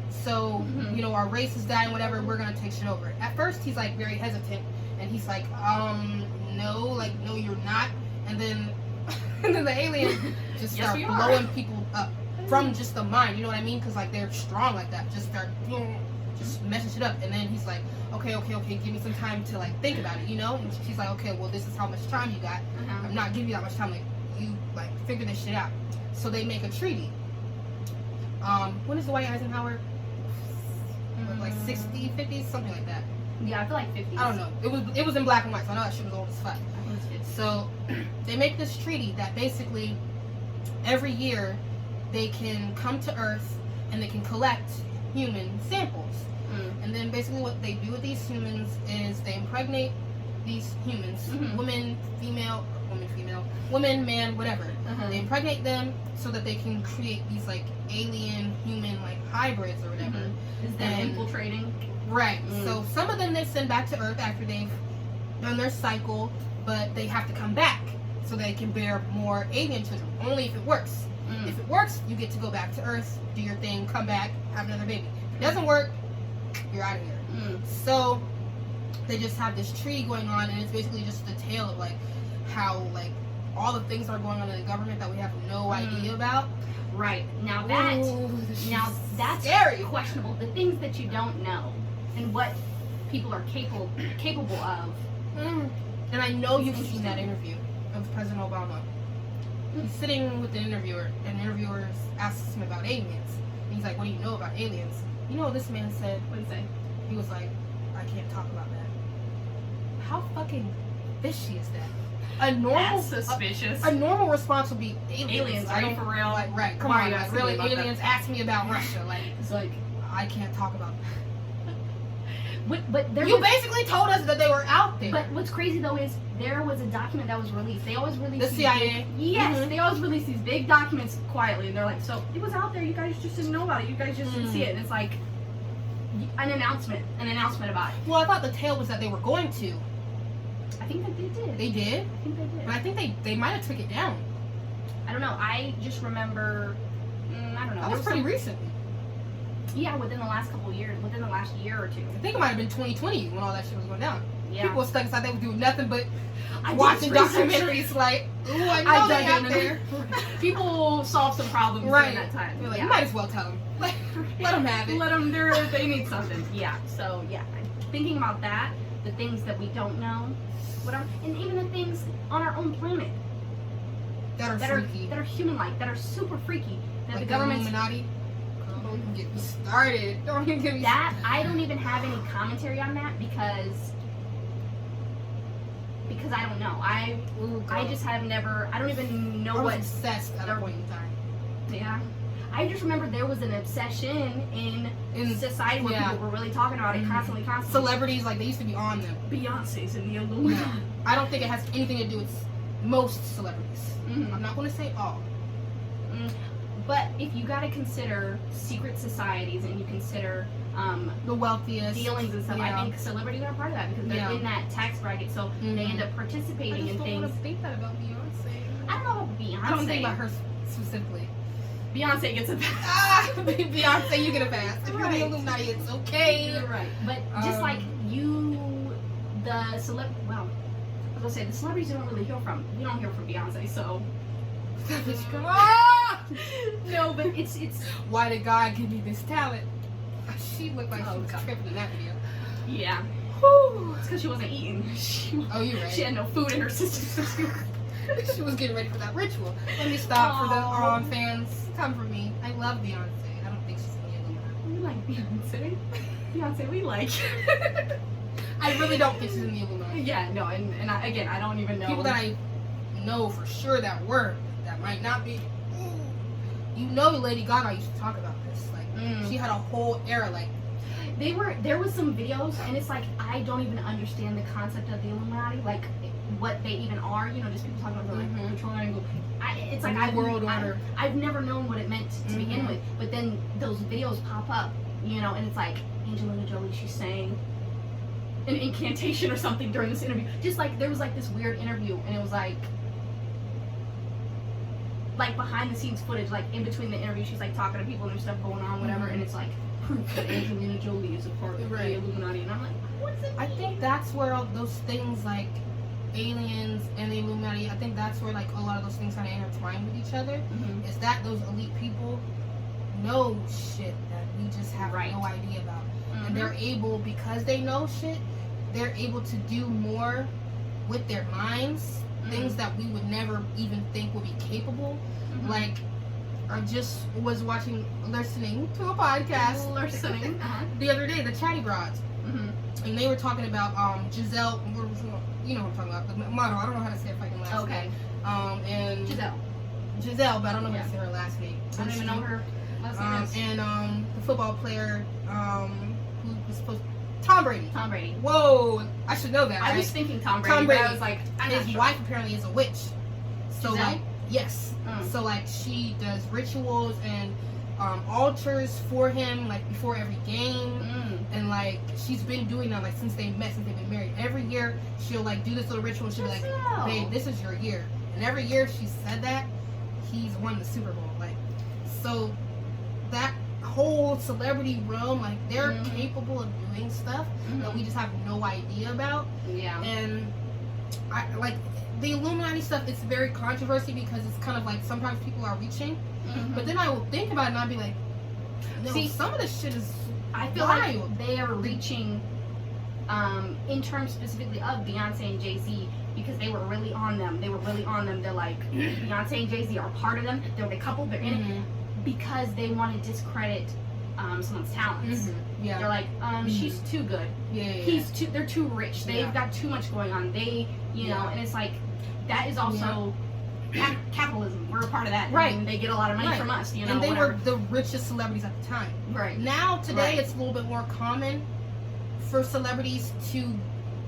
So, you know, our race is dying, whatever, we're going to take shit over. At first, he's, like, very hesitant, and he's like, no, you're not. And then, and then the alien just Yes, start we are. blowing people up from just the mind, you know what I mean? Because, like, they're strong like that. Just start, just messing shit up. And then he's like, okay, give me some time to, like, think about it, you know? And she's like, okay, well, this is how much time you got. Uh-huh. I'm not giving you that much time. Like, you, like, figure this shit out. So they make a treaty. When is the Dwight Eisenhower? Like 60s, 50s, something like that. Yeah, I feel like 50s. I don't know. It was in black and white, so I know that shit was old as fuck. I think it's 50s. So they make this treaty that basically every year they can come to Earth and they can collect human samples. And then basically what they do with these humans is they impregnate these humans, women, man, whatever. They impregnate them so that they can create these like alien human like hybrids or whatever. Is them And- infiltrating? Right. So some of them they send back to Earth after they've done their cycle, but they have to come back so they can bear more alien children. Only if it works. If it works, you get to go back to Earth, do your thing, come back, have another baby. If it doesn't work, you're out of here. So they just have this tree going on, and it's basically just the tale of like how like all the things that are going on in the government that we have no idea about. Right. Now that's scary. questionable. The things that you don't know and what people are capable of. And I know you've seen that interview of President Obama. He's sitting with the interviewer, and the interviewer asks him about aliens. And he's like, what do you know about aliens? You know what this man said? What do you say? He was like, I can't talk about that. How fucking fishy is that? A normal, That's suspicious. a normal response would be Aliens, are you for real? Like, right, come Why are on, you like, asking me really, about that? aliens ask me about Russia. Like, It's like, I can't talk about that. but there You was, basically told us that they were out there. but what's crazy though is there was a document that was released. They always release The these CIA? Big, yes, Mhm. they always release these big documents quietly, and they're like, so it was out there. You guys just didn't know about it. You guys just didn't see it. And it's like an announcement about it. Well, I thought the tale was that they were going to. I think that they did. They did? I think they did. But I think they might have took it down. I don't know. I just remember. I don't know. That was pretty recently. Yeah, within the last couple of years, within the last year or two. I think it might have been 2020 when all that shit was going down. Yeah. People were stuck inside. They were doing nothing but I did watching research. documentaries. Like, ooh, I know they out there. People solve some problems Right. during that time. You're like, yeah. you might as well tell them. Let them have it. Let them. They need something. Yeah. So yeah, thinking about that, the things that we don't know, whatever, and even the things on our own planet That are that freaky. are human-like, that are super freaky, that Like the government's. Illuminati. Don't even get me started. Don't even get me That I don't even have any commentary on that because I don't know. I just have never. I don't even know I was what. obsessed at a point in time. Yeah. I just remember there was an obsession in society where yeah. people were really talking about it constantly. Celebrities, like, they used to be on them. Beyonce's in the Illuminati. No. I don't think it has anything to do with most celebrities. Mhm. I'm not going to say all. But if you got to consider secret societies and you consider The wealthiest. dealings and stuff, yeah. I think celebrities are part of that because they're Yeah. in that tax bracket, so they end up participating in things. think that about Beyonce. I don't know about Beyonce. I don't think about her specifically. Beyonce gets a pass. Beyonce, you get a pass. If you're Right. the Illuminati, it's okay. You're right. But just like the I was gonna say the celebrities you don't really hear from. You don't hear from Beyonce, so. Come on! No, but it's. Why did God give me this talent? She looked like she was God. tripping in that video. Yeah. Whew. It's because she wasn't eating. Oh, you're right. She had no food in her system. She was getting ready for that ritual. Let me stop for the Aw. fans. Come for me. I love Beyonce. I don't think she's in the Illuminati. We like Beyonce. Beyonce, we like. I really don't think she's in the Illuminati. Yeah, no, and again, I don't even know. People that I know for sure that were, that might not be. You know, Lady Gaga used to talk about this. Like, she had a whole era. Like, there was some videos, and it's like I don't even understand the concept of the Illuminati, like what they even are. You know, just people talking about like the triangle. It's like I've never known what it meant to begin with, but then those videos pop up, you know, and it's like Angelina Jolie, she's saying an incantation or something during this interview. Just like there was like this weird interview, and it was like behind the scenes footage, like in between the interview, she's like talking to people and there's stuff going on, whatever, and it's like proof that Angelina Jolie is a part of the Illuminati, and I'm like, what's it mean? I think that's where all those things like aliens and the Illuminati, I think that's where like a lot of those things kind of intertwine with each other. Is that those elite people know shit that we just have no idea about, and they're able, because they know shit, they're able to do more with their minds, things that we would never even think would be capable. Like, I just was listening to a podcast the other day, the Chatty Broads, and they were talking about Giselle. You know what I'm talking about, the model. I don't know how to say her fucking last name. And Giselle, but I don't know how to say her last name. I don't even know her last name. And the football player who was supposed to, Tom Brady. Tom Brady. Whoa, I should know that. I was thinking Tom Brady. But I was like, his wife apparently is a witch. So Giselle? like, yes. So like, she does rituals and altars for him, like before every game, and like she's been doing that like since they've been married. Every year she'll like do this little ritual and she'll be like, babe, this is your year. And every year she said that, he's won the Super Bowl. Like, so that whole celebrity realm, like they're capable of doing stuff that we just have no idea about. Yeah. And I like the Illuminati stuff. It's very controversial because it's kind of like sometimes people are reaching, but then I will think about it and I'll be like, no, see, some of this shit is I feel wild. like they are reaching in terms specifically of Beyonce and Jay-Z, because they were really on them. They're like, Beyonce and Jay-Z are part of them. They're the couple. They're in it because they want to discredit someone's talents. Yeah. They're like, she's too good. Yeah. They're too rich. They've got too much going on. You know, and it's like, that is also capitalism. We're a part of that. Right. And they get a lot of money from us, you know. And they whatever. were the richest celebrities at the time. Right. Now, today, it's a little bit more common for celebrities to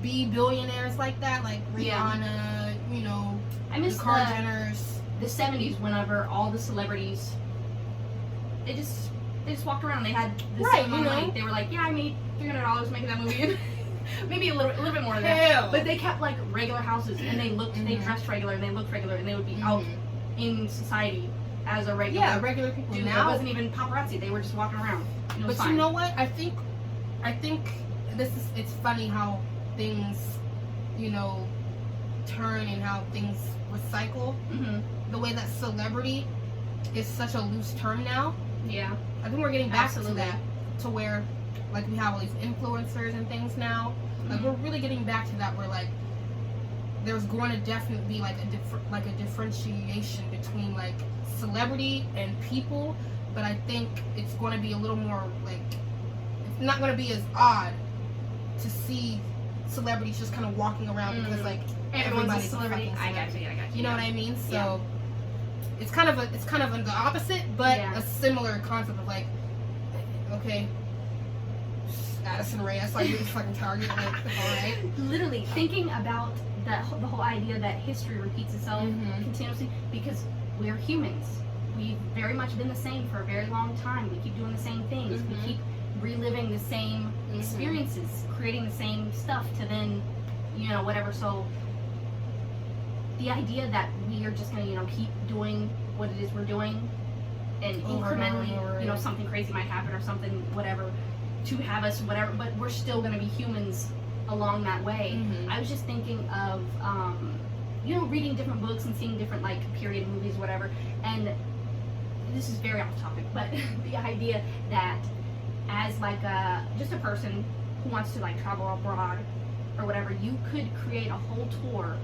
be billionaires like that, like Rihanna, you know, I miss the Jenners. The 70s, whenever all the celebrities, they just walked around. They had the same money. They were like, yeah, I made $300 making that movie. Maybe a little bit more than that. But they kept like regular houses, and they dressed regular, and they looked regular, and they would be out in society as a regular regular people. dude. Now It wasn't even paparazzi. They were just walking around. And it was but fine. you know what? I think it's funny how things, you know, turn and how things recycle. Mm-hmm. The way that celebrity is such a loose term now. Yeah. I think we're getting back Absolutely. to that, to where like we have all these influencers and things now. Like Mhm. we're really getting back to that where like there's going to definitely be like a differentiation between like celebrity and people, but I think it's going to be a little more like it's not going to be as odd to see celebrities just kind of walking around because like Everyone's a everybody's celebrity. fucking I got you. You know what I mean? So Yeah. it's kind of the opposite, but Yeah. a similar concept of like, okay, Addison Rae, I saw you at fucking Target. Like, all right. Literally thinking about the whole idea that history repeats itself Mhm. continuously because we're humans. We've very much been the same for a very long time. We keep doing the same things. Mhm. We keep reliving the same experiences, creating the same stuff to then, you know, whatever. So the idea that we are just gonna, you know, keep doing what it is we're doing, and Over and incrementally, over. you know, something crazy might happen or something, whatever, to have us, whatever. But we're still gonna be humans along that way. Mhm. I was just thinking of, you know, reading different books and seeing different like period movies, whatever. And this is very off topic, but the idea that as like just a person who wants to like travel abroad or whatever, you could create a whole tour.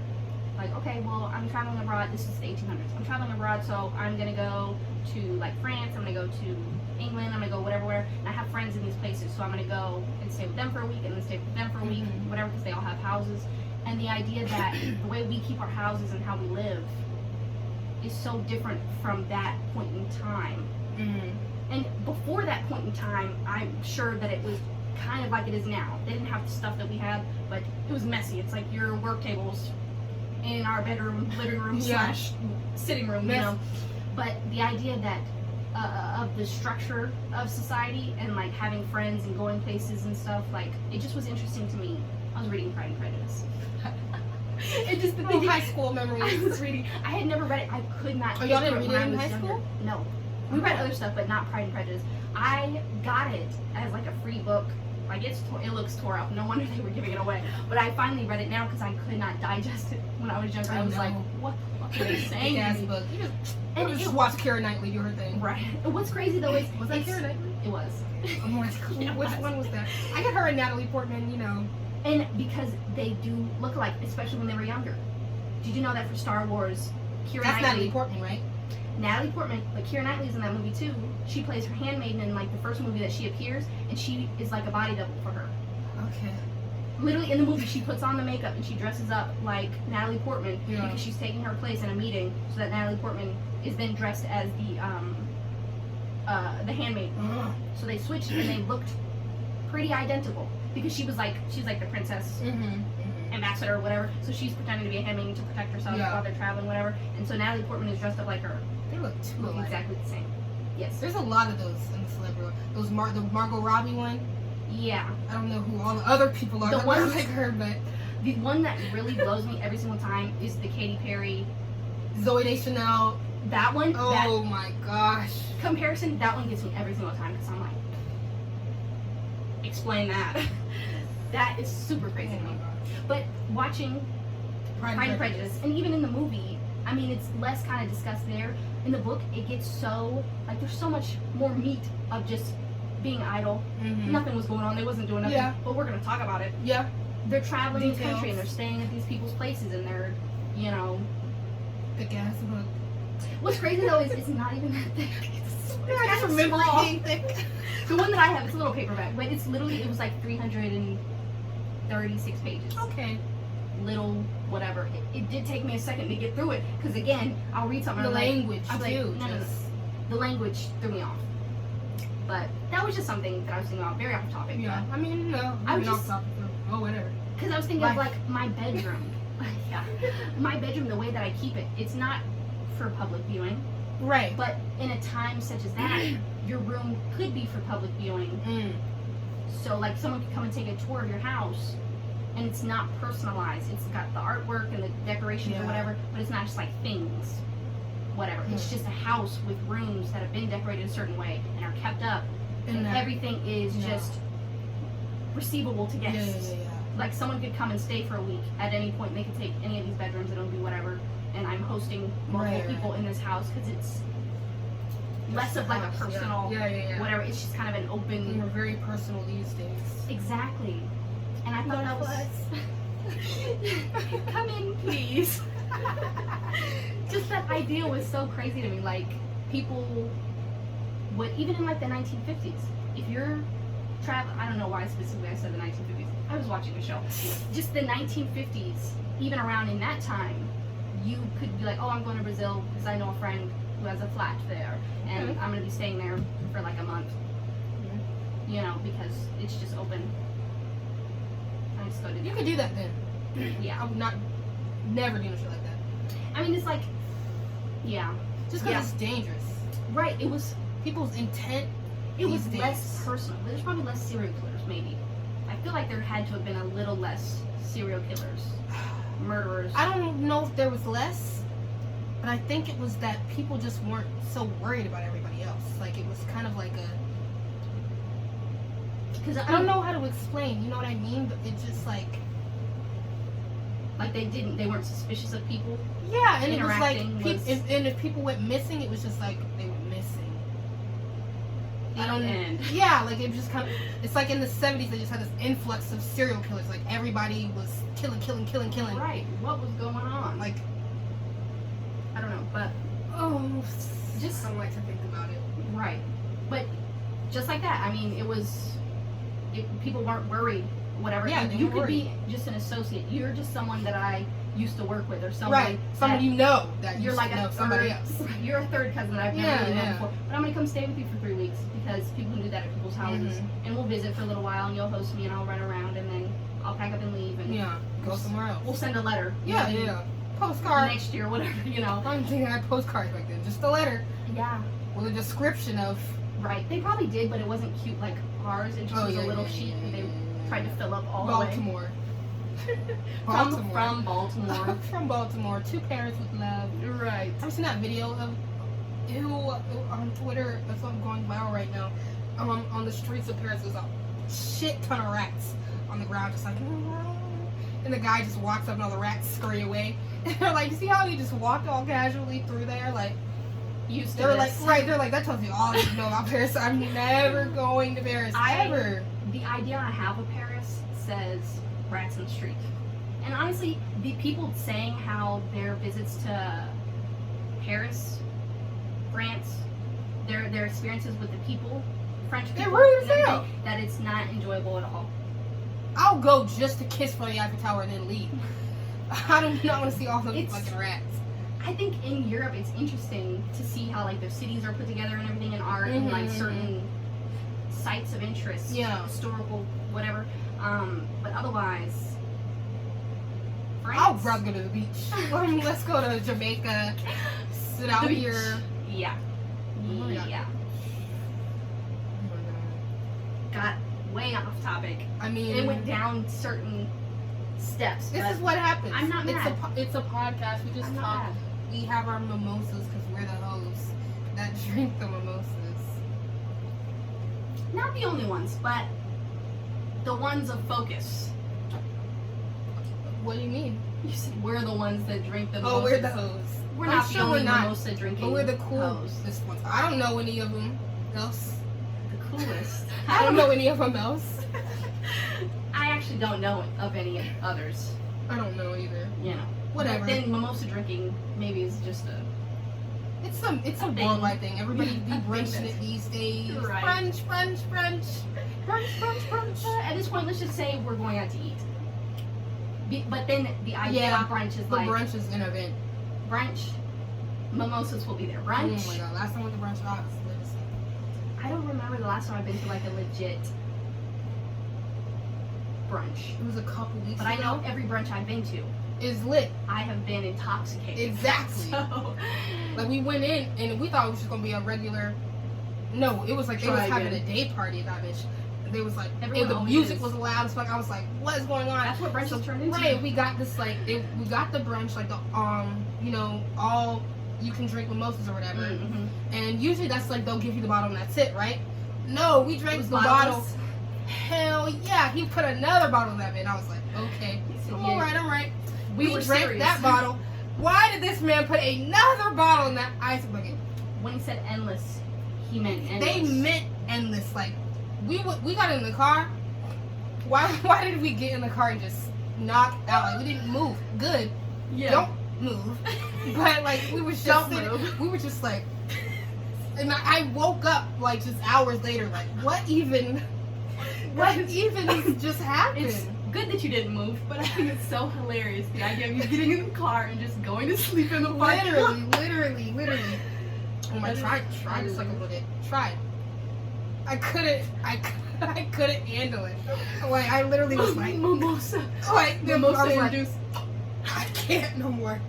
Like, okay, well, I'm traveling abroad. This is the 1800s. I'm traveling abroad, so I'm gonna go to like France. I'm gonna go to England. I'm gonna go whatever, where. And I have friends in these places, so I'm gonna go and stay with them for a week, and then stay with them for a week, Mhm. whatever, because they all have houses. And the idea that the way we keep our houses and how we live is so different from that point in time. Mhm. And before that point in time, I'm sure that it was kind of like it is now. They didn't have the stuff that we have, but it was messy. It's like your work tables in our bedroom, living room Yeah. / sitting room, you Mess. know. But the idea that of the structure of society and like having friends and going places and stuff, like it just was interesting to me. I was reading Pride and Prejudice. It just the Oh, thing. high school memories. I was reading. I had never read it. I could not. Oh, y'all get didn't through read it when I in was high younger. school? No. We read other stuff, but not Pride and Prejudice. I got it as like a free book. Like it looks tore up. No wonder they were giving it away. But I finally read it now because I could not digest it when I was younger. I was know. like, what the fuck are they saying? Big to ass me? book. You And just it- watch Keira Knightley do her thing. Right. And what's crazy though is Was that it's- Keira Knightley? It was. Oh my God. It Which was. one was that? I get her and Natalie Portman, you know. And because they do look alike, especially when they were younger. Did you know that for Star Wars, Keira That's Knightley, Natalie Portman, right? Natalie Portman, but Keira Knightley's in that movie too. She plays her handmaiden in like the first movie that she appears, and she is like a body double for her. Okay. Literally in the movie, she puts on the makeup and she dresses up like Natalie Portman Yeah. because she's taking her place in a meeting, so that Natalie Portman is then dressed as the handmaid. Ugh. So they switched and they looked pretty identical because she's like the princess Mhm. ambassador or whatever. So she's pretending to be a handmaiden to protect herself Yeah. while they're traveling, whatever. And so Natalie Portman is dressed up like her, They look too look alike. exactly the same. Yes. There's a lot of those in the celebrity. The Margot Robbie one. Yeah. I don't know who all the other people are The that one- look like her, but The one that really blows me every single time is the Katy Perry. Zoe Deschanel. That one. That Oh my gosh. comparison. That one gets me every single time because I'm like, explain that. That is super crazy to me. But watching Pride and Prejudice, and even in the movie, I mean, it's less kind of discussed there. In the book, it gets so, like, there's so much more meat of just being idle. Mhm. Nothing was going on. They wasn't doing nothing. Yeah. But we're going to talk about it. Yeah. They're traveling the Details. country, and they're staying at these people's places, and they're, you know. Thick ass book. What's crazy, though, is it's not even that thick. I just kinda remember it small. being thick. The one that I have, it's a little paperback, but it's literally, it was like 336 pages. Okay. Little whatever. It did take me a second to get through it because again, I'll read something. The and I'm language like, too. no, just- the language threw me off. But that was just something that I was thinking about, very off topic. Yeah. I mean, no. I was off just- topic. Oh, whatever. Because I was thinking Life. of like my bedroom. Yeah, my bedroom. The way that I keep it, it's not for public viewing. Right. But in a time such as that, your room could be for public viewing. Mm. So like someone could come and take a tour of your house, and it's not personalized. It's got the artwork and the decorations Yeah. or whatever, but it's not just like things. whatever. It's just a house with rooms that have been decorated a certain way and are kept up, and everything is just receivable to guests. Like someone could come and stay for a week at any point. And they could take any of these bedrooms and it'll be whatever. And I'm hosting multiple people in this house because it's less of like a personal whatever. It's just kind of an open. You're very personal these days. Exactly. And I thought that was come in, please. Just that idea was so crazy to me. Like people would, even in like the 1950s, if you're I don't know why specifically I said the 1950s. I was watching a show. Just the 1950s, even around in that time, you could be like, oh, I'm going to Brazil because I know a friend who has a flat there, and I'm going to be staying there for like a month. You know, because it's just open. I just go to. You could do that then. Yeah. I would never do shit like that. I mean, it's like, just because it's dangerous. Right. It was people's intent. It was less personal. There's probably less serial killers, maybe. I feel like there had to have been a little less serial killers, murderers. I don't know if there was less, but I think it was that people just weren't so worried about everybody else. Like, it was kind of like because I don't know how to explain, you know what I mean? But it's just like they weren't suspicious of people. Yeah, and it was like, and if people went missing, it was just like they were missing. Yeah, like it just kind of, it's like in the 70s they just had this influx of serial killers. Like everybody was killing. Right. What was going on? Like, I don't know, but just don't like to think about it. Right. But just like that, I mean, people weren't worried, whatever. Yeah, you could be just an associate. You're just someone that I used to work with, or someone. Right. Someone you know that you're like a somebody else. You're a third cousin that I've never really known before. But I'm gonna come stay with you for 3 weeks because people can do that at people's houses, and we'll visit for a little while, and you'll host me, and I'll run around, and then I'll pack up and leave, and go somewhere else. We'll send a letter. Postcard next year, whatever. You know. I don't think I had postcards back then. Just a letter. Yeah. With a description of. Right. They probably did, but it wasn't cute like ours. It just was a little sheet that they tried to fill up all the way. Baltimore. From Baltimore. From Baltimore. 2 parents with love. Right. I've seen that video of on Twitter. That's what I'm going viral right now. On the streets of Paris, there's a shit ton of rats on the ground, just like, and the guy just walks up and all the rats scurry away. And they're like, you see how he just walked all casually through there, like. Used to they're this. like, right, they're like, that tells you all you know about Paris. I'm never going to Paris, ever. The idea I have of Paris says rats in the street. And honestly, the people saying how their visits to Paris, France, their experiences with the people, French people, they're rude as hell. That it's not enjoyable at all. I'll go just to kiss from the Eiffel Tower and then leave. I do not want to see all the fucking rats. I think in Europe it's interesting to see how like their cities are put together and everything in art and like certain sites of interest, historical, whatever. But otherwise, France. I'll rather go to the beach. Let's go to Jamaica, sit out here. Yeah. Got way off topic. I mean, it went down certain steps. This is what happens. I'm not mad. It's a podcast. We just talk. We have our mimosas because we're the hosts that drink the mimosas. Not the only ones, but the ones of focus. What do you mean? You said we're the ones that drink the mimosas. Oh, we're the hosts. We're not the only mimosa drinking. But we're the coolest ones. I don't know any of them else. The coolest. I don't know any of them else. I actually don't know of any others. I don't know either. You know. Whatever. But then mimosa drinking maybe is just a. It's a worldwide thing. Everybody be brunching it these days. Right. Brunch. At this point, let's just say we're going out to eat. But then the idea of brunch is like. Brunch is an event. Brunch. Mimosas will be there. Brunch. Oh my god! Last time I went to brunch, I don't remember the last time I've been to like a legit brunch. It was a couple weeks ago. But I know every brunch I've been to is lit. I have been intoxicated. Exactly. So, like we went in and we thought it was just gonna be a regular. No, it was like they was having a day party at that bitch. They was like, and the music was loud as fuck. I was like, what is going on? That's what brunch has turned into. Right, we got this like, we got the brunch like the you know, all you can drink mimosas or whatever. Mm-hmm. And usually that's like they'll give you the bottle and that's it, right? No, we drank the bottle. Hell yeah, he put another bottle in that bit. And I was like, okay, all right. We were drank serious. that bottle. Why did this man put another bottle in that ice bucket? When he said endless, he meant endless. They meant endless. Like we got in the car. Why did we get in the car and just knock out? Like we didn't move. Good. Yeah. Don't move. But like we were just we were just like, and I woke up like just hours later. Like what even just happened? It's good that you didn't move, but I think it's so hilarious the idea of you getting in the car and just going to sleep in the parking lot. Literally. Oh my! Tried to suck a little bit. Tried. I couldn't handle it. Like I literally was like Mimosa. Like Mimosa I was like, induced. I can't no more.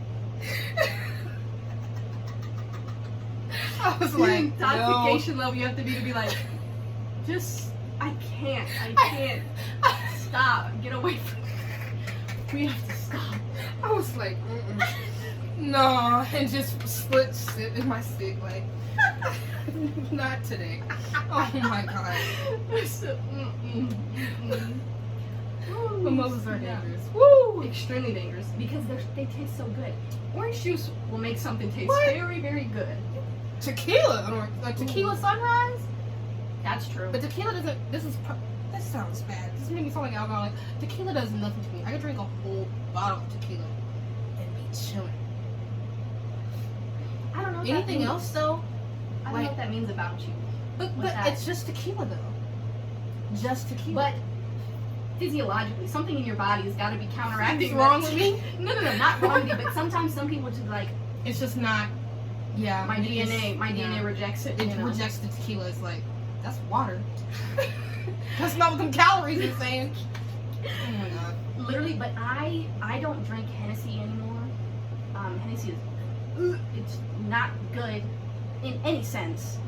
I was The like, intoxication level you have to be like, just I can't. Stop. Get away from me. We have to stop. I was like, no, and just split sit in my stick like, not today. Oh my god. Mimosas are dangerous. Woo! Extremely dangerous because they taste so good. Orange juice will make something taste very, very good. Tequila, like tequila sunrise. That's true. But tequila doesn't. This sounds bad. This made me sound like alcoholic. Tequila does nothing to me. I could drink a whole bottle of tequila and be chilling. I don't know. What Anything else though? I don't know what that means about you. But it's just tequila though. Just tequila. But physiologically, something in your body has got to be counteracting. What's wrong with me? No, not wrong with you. But sometimes some people just like. It's just not. Yeah. My DNA rejects it. It rejects the tequila. It's like that's water. That's not what them calories are saying. Oh my god. Literally, but I don't drink Hennessy anymore. Hennessy is it's not good in any sense.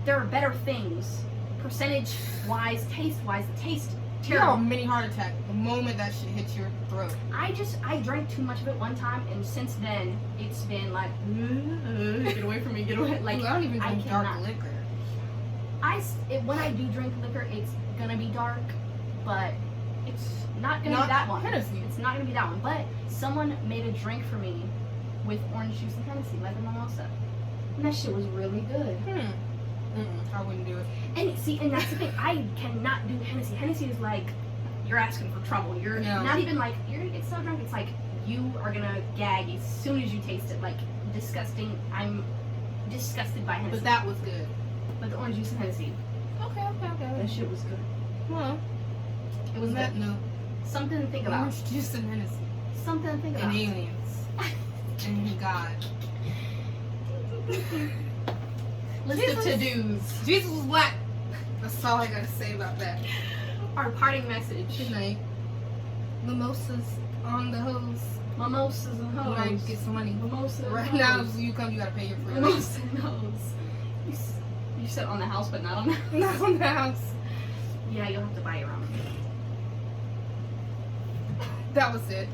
There are better things, percentage wise, taste wise. It tastes You have a terrible. mini heart attack the moment that shit hits your throat. I drank too much of it one time, and since then it's been like get away from me, get away. Like Dude, I don't even drink dark cannot. liquor. When I do drink liquor, it's gonna be dark, but it's not gonna be that one. Hennessy. It's not gonna be that one. But someone made a drink for me with orange juice and Hennessy, like a mimosa, and that shit was really good. I wouldn't do it. And that's the thing. I cannot do Hennessy. Hennessy is like you're asking for trouble. You're not even like you're gonna get so drunk. It's like you are gonna gag as soon as you taste it. Like disgusting. I'm disgusted by Hennessy. But that was good. But the orange juice and Hennessy, Okay. that shit was good. Well, It was that good. no. Something to think about. Orange juice and Hennessy. Something to think about. And aliens. And God. List of to-dos. Jesus was black. That's all I gotta say about that. Our parting message. Good night. Mimosas on the hose. Mimosas and hoes. Right, get some money. Mimosas and Right now, hoes. if you come, you gotta pay your free. Mimosas and hoes. You said on the house, but not on the Not on the house. Yeah, you'll have to buy your own. That was it.